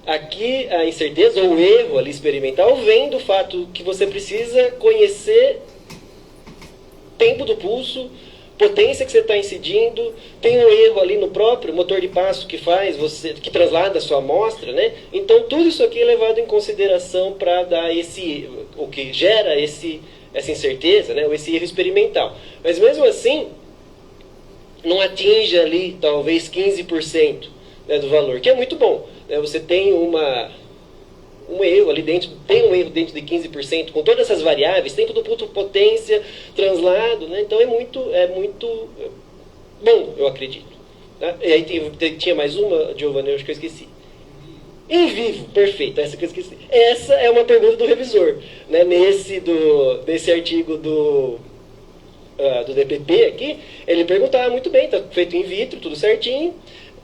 Aqui a incerteza ou o erro ali experimental vem do fato que você precisa conhecer tempo do pulso, potência que você está incidindo, tem um erro ali no próprio motor de passo que que translada a sua amostra, né? Então tudo isso aqui é levado em consideração para dar o que gera essa incerteza, né? Ou esse erro experimental. Mas mesmo assim, não atinge ali talvez 15%, né, do valor, que é muito bom. Né? Você tem um erro ali dentro, tem um erro dentro de 15%, com todas essas variáveis, tempo do pulso, potência, translado, né? Então é muito bom, eu acredito. Tá? E aí tinha mais uma, Giovanni, eu acho que eu esqueci. Em vivo, perfeito, essa que eu esqueci. Essa é uma pergunta do revisor. Né? Nesse artigo do DPP aqui, ele perguntava muito bem, está feito in vitro, tudo certinho,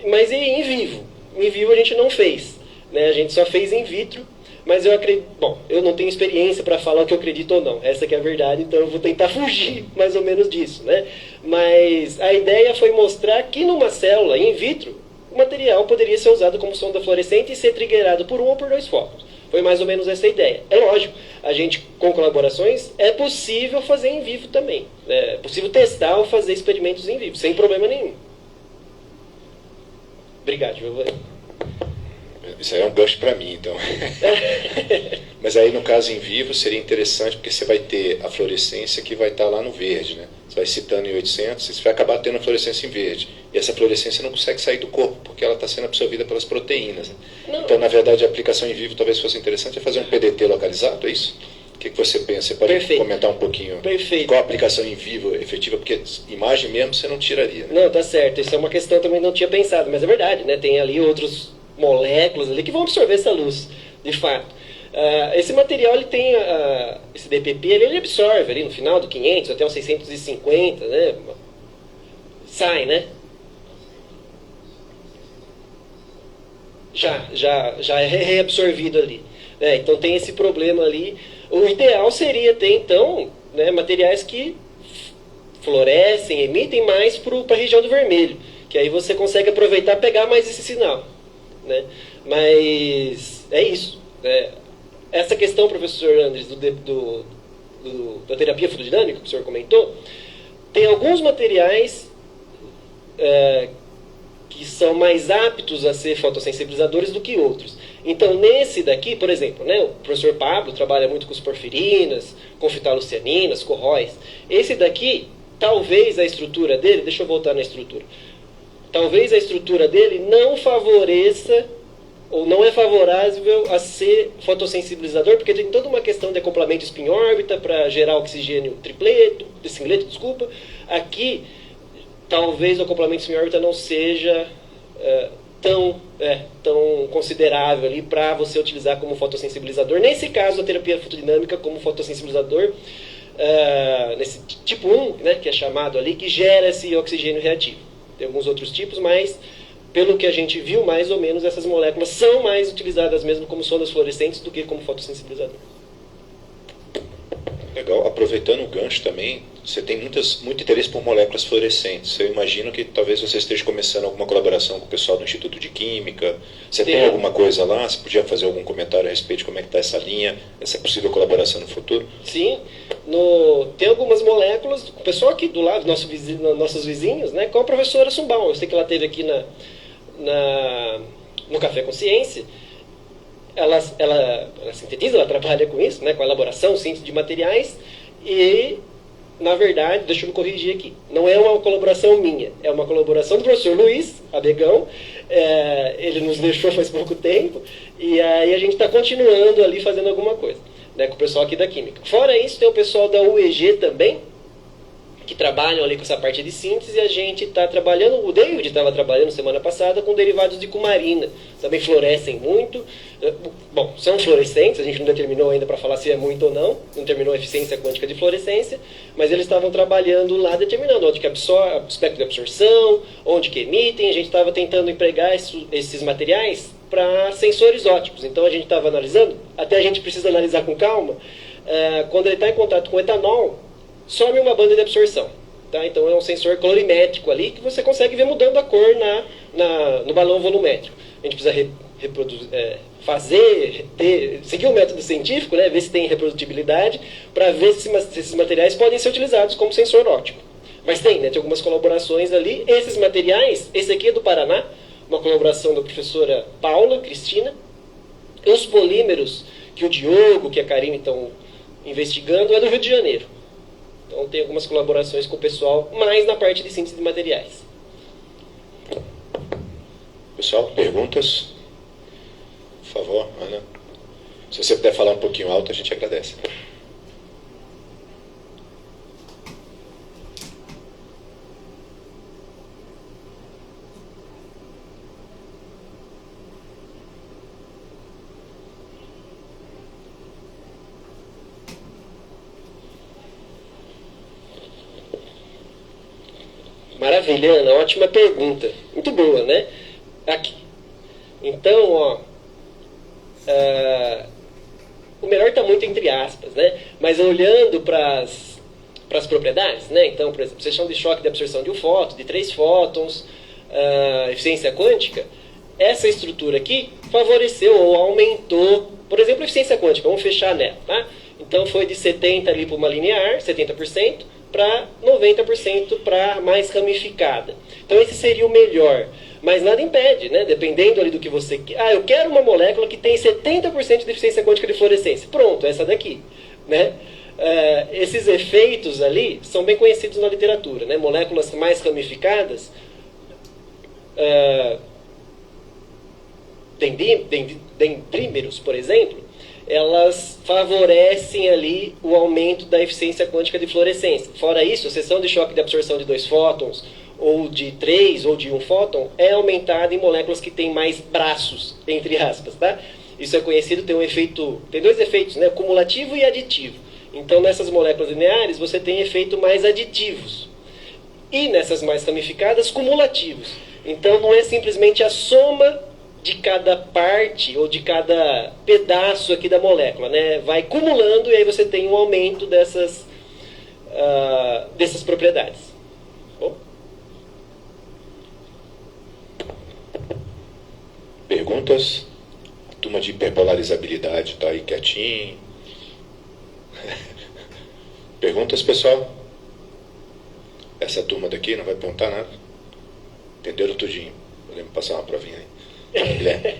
mas e em vivo? Em vivo a gente não fez. Né? A gente só fez in vitro, mas eu acredito... Bom, eu não tenho experiência para falar o que eu acredito ou não. Essa que é a verdade, então eu vou tentar fugir mais ou menos disso. Né? Mas a ideia foi mostrar que numa célula in vitro, o material poderia ser usado como sonda fluorescente e ser triggerado por um ou por dois focos. Foi mais ou menos essa a ideia. É lógico, a gente, com colaborações, é possível fazer em vivo também. É possível testar ou fazer experimentos em vivo, sem problema nenhum. Obrigado, Giovanni. Isso aí é um gancho para mim, então. Mas aí, no caso em vivo, seria interessante, porque você vai ter a fluorescência que vai estar lá no verde, né? Você vai citando em 800, você vai acabar tendo a fluorescência em verde. E essa fluorescência não consegue sair do corpo, porque ela está sendo absorvida pelas proteínas. Né? Então, na verdade, a aplicação em vivo talvez fosse interessante é fazer um PDT localizado, é isso? O que você pensa? Você pode comentar um pouquinho qual a aplicação em vivo efetiva? Porque imagem mesmo você não tiraria. Né? Não, tá certo. Isso é uma questão que eu também não tinha pensado, mas é verdade, né? Tem ali outros moléculas ali que vão absorver essa luz, de fato. Esse material, ele tem, esse DPP, ele absorve ali no final do 500 até os 650, né? Sai, né? Já é reabsorvido ali. Então tem esse problema ali. O ideal seria ter, então, né, materiais que fluorescem, emitem mais para a região do vermelho, que aí você consegue aproveitar e pegar mais esse sinal. Né? Mas é isso. Essa questão, professor Andres, da terapia fotodinâmica, que o senhor comentou, tem alguns materiais que são mais aptos a ser fotossensibilizadores do que outros. Então, nesse daqui, por exemplo, né, o professor Pablo trabalha muito com as porfirinas, com fitalucianinas, com róis. Esse daqui, talvez a estrutura dele, deixa eu voltar na estrutura, talvez a estrutura dele não favoreça ou não é favorável a ser fotossensibilizador, porque tem toda uma questão de acoplamento espinho-órbita para gerar oxigênio singleto, desculpa. Aqui, talvez o acoplamento espinho-órbita não seja tão considerável ali para você utilizar como fotossensibilizador. Nesse caso, a terapia fotodinâmica como fotossensibilizador, nesse tipo 1, né, que é chamado ali, que gera esse oxigênio reativo. Tem alguns outros tipos, mas pelo que a gente viu, mais ou menos, essas moléculas são mais utilizadas mesmo como sondas fluorescentes do que como fotossensibilizador. Legal. Aproveitando o gancho também, você tem muito interesse por moléculas fluorescentes. Eu imagino que talvez você esteja começando alguma colaboração com o pessoal do Instituto de Química. Você tem alguma coisa lá? Você podia fazer algum comentário a respeito de como é que está essa linha, essa possível colaboração no futuro? Sim. Tem algumas moléculas, o pessoal aqui do lado, nossos vizinhos, né, com a professora Sumbal. Eu sei que ela esteve aqui no Café Consciência. Ela sintetiza, ela trabalha com isso, né, com a elaboração, síntese de materiais, e, na verdade, deixa eu me corrigir aqui, não é uma colaboração minha, é uma colaboração do professor Luiz Abegão, ele nos deixou faz pouco tempo, e aí a gente está continuando ali fazendo alguma coisa, né, com o pessoal aqui da Química. Fora isso, tem o pessoal da UEG também, que trabalham ali com essa parte de síntese, e a gente está trabalhando, o David estava trabalhando semana passada com derivados de cumarina, também fluorescem muito, bom, são fluorescentes, a gente não determinou ainda para falar se é muito ou não terminou a eficiência quântica de fluorescência, mas eles estavam trabalhando lá determinando onde que absorve, espectro de absorção, onde que emitem, a gente estava tentando empregar esses materiais para sensores ópticos, então a gente estava analisando, até a gente precisa analisar com calma, quando ele está em contato com etanol, some uma banda de absorção. Tá? Então é um sensor colorimétrico ali que você consegue ver mudando a cor no balão volumétrico. A gente precisa seguir o método científico, né? Ver se tem reprodutibilidade, para ver se esses materiais podem ser utilizados como sensor óptico. Mas tem algumas colaborações ali. Esses materiais, esse aqui é do Paraná, uma colaboração da professora Paula Cristina. Os polímeros que o Diogo, que a Karine estão investigando, é do Rio de Janeiro. Então tem algumas colaborações com o pessoal, mais na parte de síntese de materiais. Pessoal, perguntas? Por favor, Ana. Se você puder falar um pouquinho alto, a gente agradece. Maravilha, Ana, ótima pergunta. Muito boa, né? Aqui. Então, ó, o melhor está muito entre aspas, né? Mas olhando para as propriedades, né? Então, por exemplo, seção de choque de absorção de um fóton, de 3 fótons, eficiência quântica, essa estrutura aqui favoreceu ou aumentou, por exemplo, a eficiência quântica, vamos fechar nela, tá? Então foi de 70% ali para uma linear, 70%, para 90% para mais ramificada. Então esse seria o melhor. Mas nada impede, né? Dependendo ali do que você quer. Eu quero uma molécula que tem 70% de eficiência quântica de fluorescência. Pronto, essa daqui, né? Esses efeitos ali são bem conhecidos na literatura, né? Moléculas mais ramificadas dendrímeros, por exemplo, elas favorecem ali o aumento da eficiência quântica de fluorescência. Fora isso, a seção de choque de absorção de 2 fótons, ou de 3, ou de 1 fóton, é aumentada em moléculas que têm mais braços, entre aspas, tá? Isso é conhecido, tem um efeito, tem 2 efeitos, né? Cumulativo e aditivo. Então, nessas moléculas lineares, você tem efeitos mais aditivos. E nessas mais ramificadas, cumulativos. Então, não é simplesmente a soma de cada parte ou de cada pedaço aqui da molécula, né? Vai cumulando e aí você tem um aumento dessas propriedades. Bom? Perguntas? A turma de hiperpolarizabilidade está aí quietinho. Perguntas, pessoal? Essa turma daqui não vai perguntar nada? Entenderam tudinho? Podemos passar uma provinha aí. Guilherme.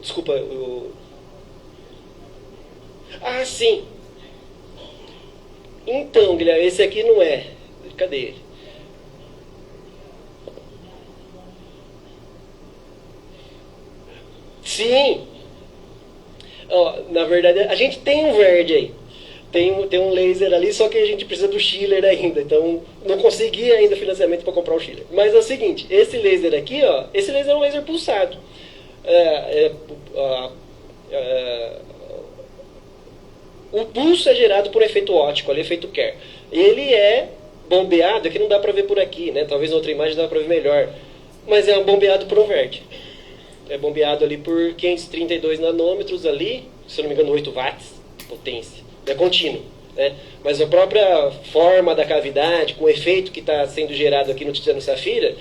Desculpa, Ah, sim. Então, Guilherme, esse aqui não é. Cadê ele? Sim. Ó, na verdade, a gente tem um verde aí. Tem um laser ali, só que a gente precisa do chiller ainda. Então, não consegui ainda financiamento para comprar o chiller. Mas é o seguinte, esse laser aqui, ó, esse laser é um laser pulsado. O pulso é gerado por efeito óptico, ali, efeito Kerr. Ele é bombeado, aqui não dá para ver por aqui, né? Talvez na outra imagem dá para ver melhor. Mas é um bombeado por um verde. É bombeado ali por 532 nanômetros ali, se eu não me engano, 8 watts de potência. É contínuo, né? Mas a própria forma da cavidade, com o efeito que está sendo gerado aqui no titânio safira,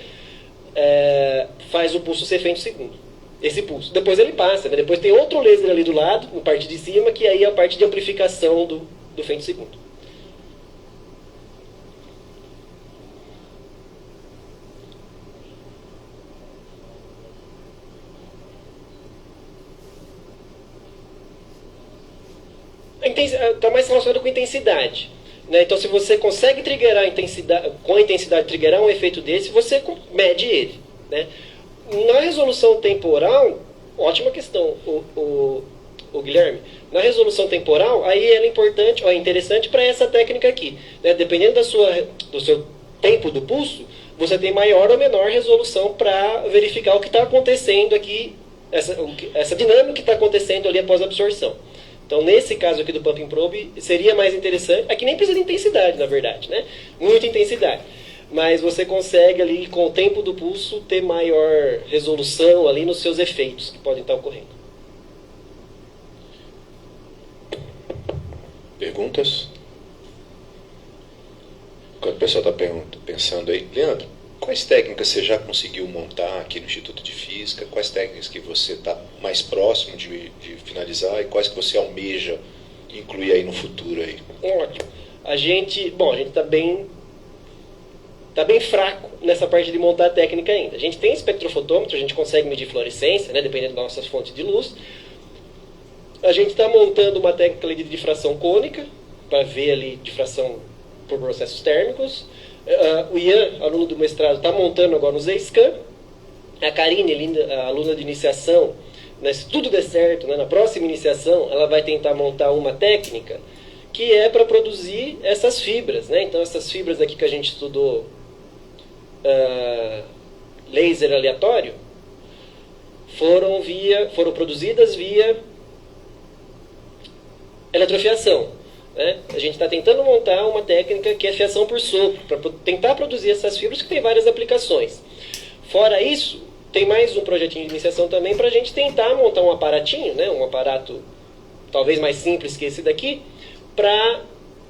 faz o pulso ser femtosegundo. Esse pulso. Depois ele passa, né? Depois tem outro laser ali do lado, na parte de cima, que aí é a parte de amplificação do femtosegundo. Está mais relacionado com intensidade, né? Então, se você consegue triggerar com a intensidade, triggerar um efeito desse, você mede ele, né? Na resolução temporal, ótima questão, o Guilherme. Na resolução temporal, aí ela é interessante para essa técnica aqui, né? Dependendo do seu tempo do pulso, você tem maior ou menor resolução para verificar o que está acontecendo aqui, essa dinâmica que está acontecendo ali após a absorção. Então, nesse caso aqui do pumping probe, seria mais interessante. Aqui nem precisa de intensidade, na verdade, né? Muita intensidade. Mas você consegue ali, com o tempo do pulso, ter maior resolução ali nos seus efeitos que podem estar ocorrendo. Perguntas? Enquanto o pessoal está pensando aí, Leandro, quais técnicas você já conseguiu montar aqui no Instituto de Física? Quais técnicas que você está mais próximo de finalizar e quais que você almeja incluir aí no futuro aí? Ótimo. A gente está bem fraco nessa parte de montar a técnica ainda. A gente tem espectrofotômetro, a gente consegue medir fluorescência, né, dependendo das nossas fontes de luz. A gente está montando uma técnica ali de difração cônica, para ver ali difração por processos térmicos. O Ian, aluno do mestrado, está montando agora no Z-Scan. A Karine, a aluna de iniciação, né, se tudo der certo, né, na próxima iniciação, ela vai tentar montar uma técnica que é para produzir essas fibras, né? Então, essas fibras aqui que a gente estudou, laser aleatório, foram produzidas via eletrofiação. Né? A gente está tentando montar uma técnica que é fiação por sopro, para tentar produzir essas fibras, que tem várias aplicações. Fora isso, tem mais um projetinho de iniciação também para a gente tentar montar um aparatinho, né? Um aparato talvez mais simples que esse daqui, para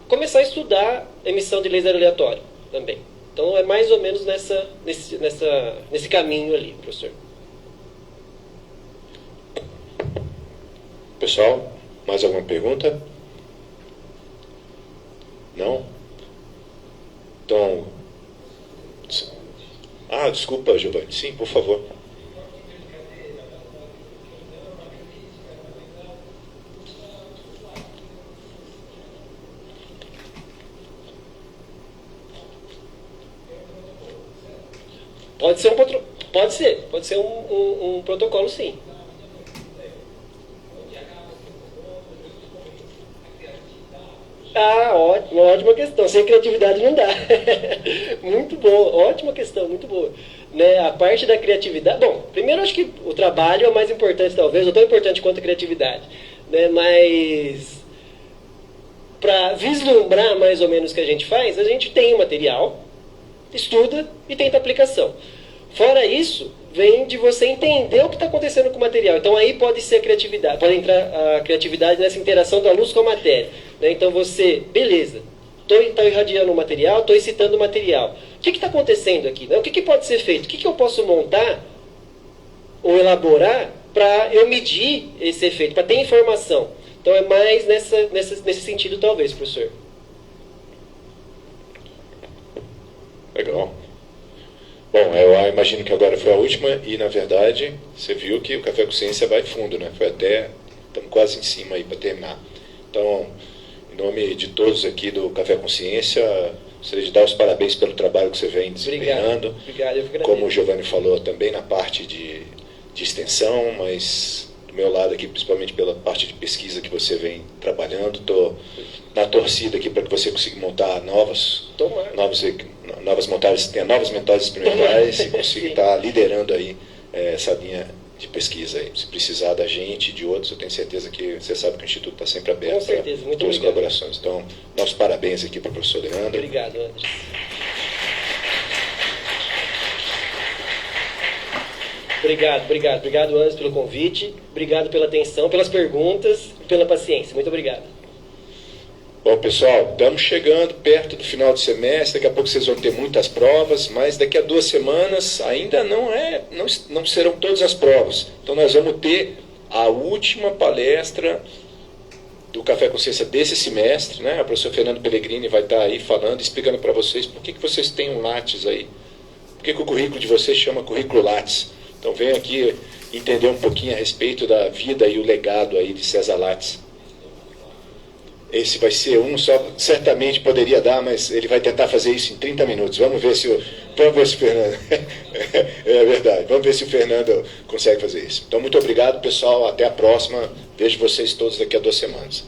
começar a estudar emissão de laser aleatório também. Então é mais ou menos nesse caminho ali, professor. Pessoal, mais alguma pergunta? Não? Então... desculpa, Giovanni. Sim, por favor. Pode ser um protocolo, sim. Ótima questão. Sem criatividade não dá. Muito boa, ótima questão, muito boa. Né, a parte da criatividade... Bom, primeiro acho que o trabalho é o mais importante, talvez, ou tão importante quanto a criatividade. Né, mas, para vislumbrar mais ou menos o que a gente faz, a gente tem o material, estuda e tenta aplicação. Fora isso, vem de você entender o que está acontecendo com o material. Então aí pode ser a criatividade, pode entrar a criatividade nessa interação da luz com a matéria. Né? Então você, beleza, estou irradiando o material, estou excitando o material. O que está acontecendo aqui? Né? O que pode ser feito? O que eu posso montar ou elaborar para eu medir esse efeito, para ter informação? Então é mais nesse sentido talvez, professor. Legal. Bom, eu imagino que agora foi a última e, na verdade, você viu que o Café com Ciência vai fundo, né? Estamos quase em cima aí para terminar. Então, em nome de todos aqui do Café com Ciência, gostaria de dar os parabéns pelo trabalho que você vem desempenhando. Obrigado, eu fico agradecido. Como o Giovanni falou, também na parte de extensão, mas do meu lado aqui, principalmente pela parte de pesquisa que você vem trabalhando. Estou na torcida aqui para que você consiga montar novas montagens, tenha novas mentoras experimentais e consiga estar liderando aí essa linha de pesquisa aí. Se precisar da gente e de outros, eu tenho certeza que você sabe que o Instituto está sempre aberto para todas as colaborações. Então, nossos parabéns aqui para o professor Leandro. Obrigado, André. Obrigado, Anderson, pelo convite. Obrigado pela atenção, pelas perguntas e pela paciência. Muito obrigado. Bom, pessoal, estamos chegando perto do final do semestre, daqui a pouco vocês vão ter muitas provas, mas daqui a 2 semanas ainda não serão todas as provas. Então nós vamos ter a última palestra do Café com Ciência desse semestre, né? A professora Fernanda Pellegrini vai estar aí falando, explicando para vocês por que vocês têm um Lattes aí, por que o currículo de vocês chama currículo Lattes. Então venham aqui entender um pouquinho a respeito da vida e o legado aí de César Lattes. Esse vai ser um só, certamente poderia dar, mas ele vai tentar fazer isso em 30 minutos. Vamos ver se o Fernando... É verdade, vamos ver se o Fernando consegue fazer isso. Então, muito obrigado, pessoal. Até a próxima. Vejo vocês todos daqui a 2 semanas.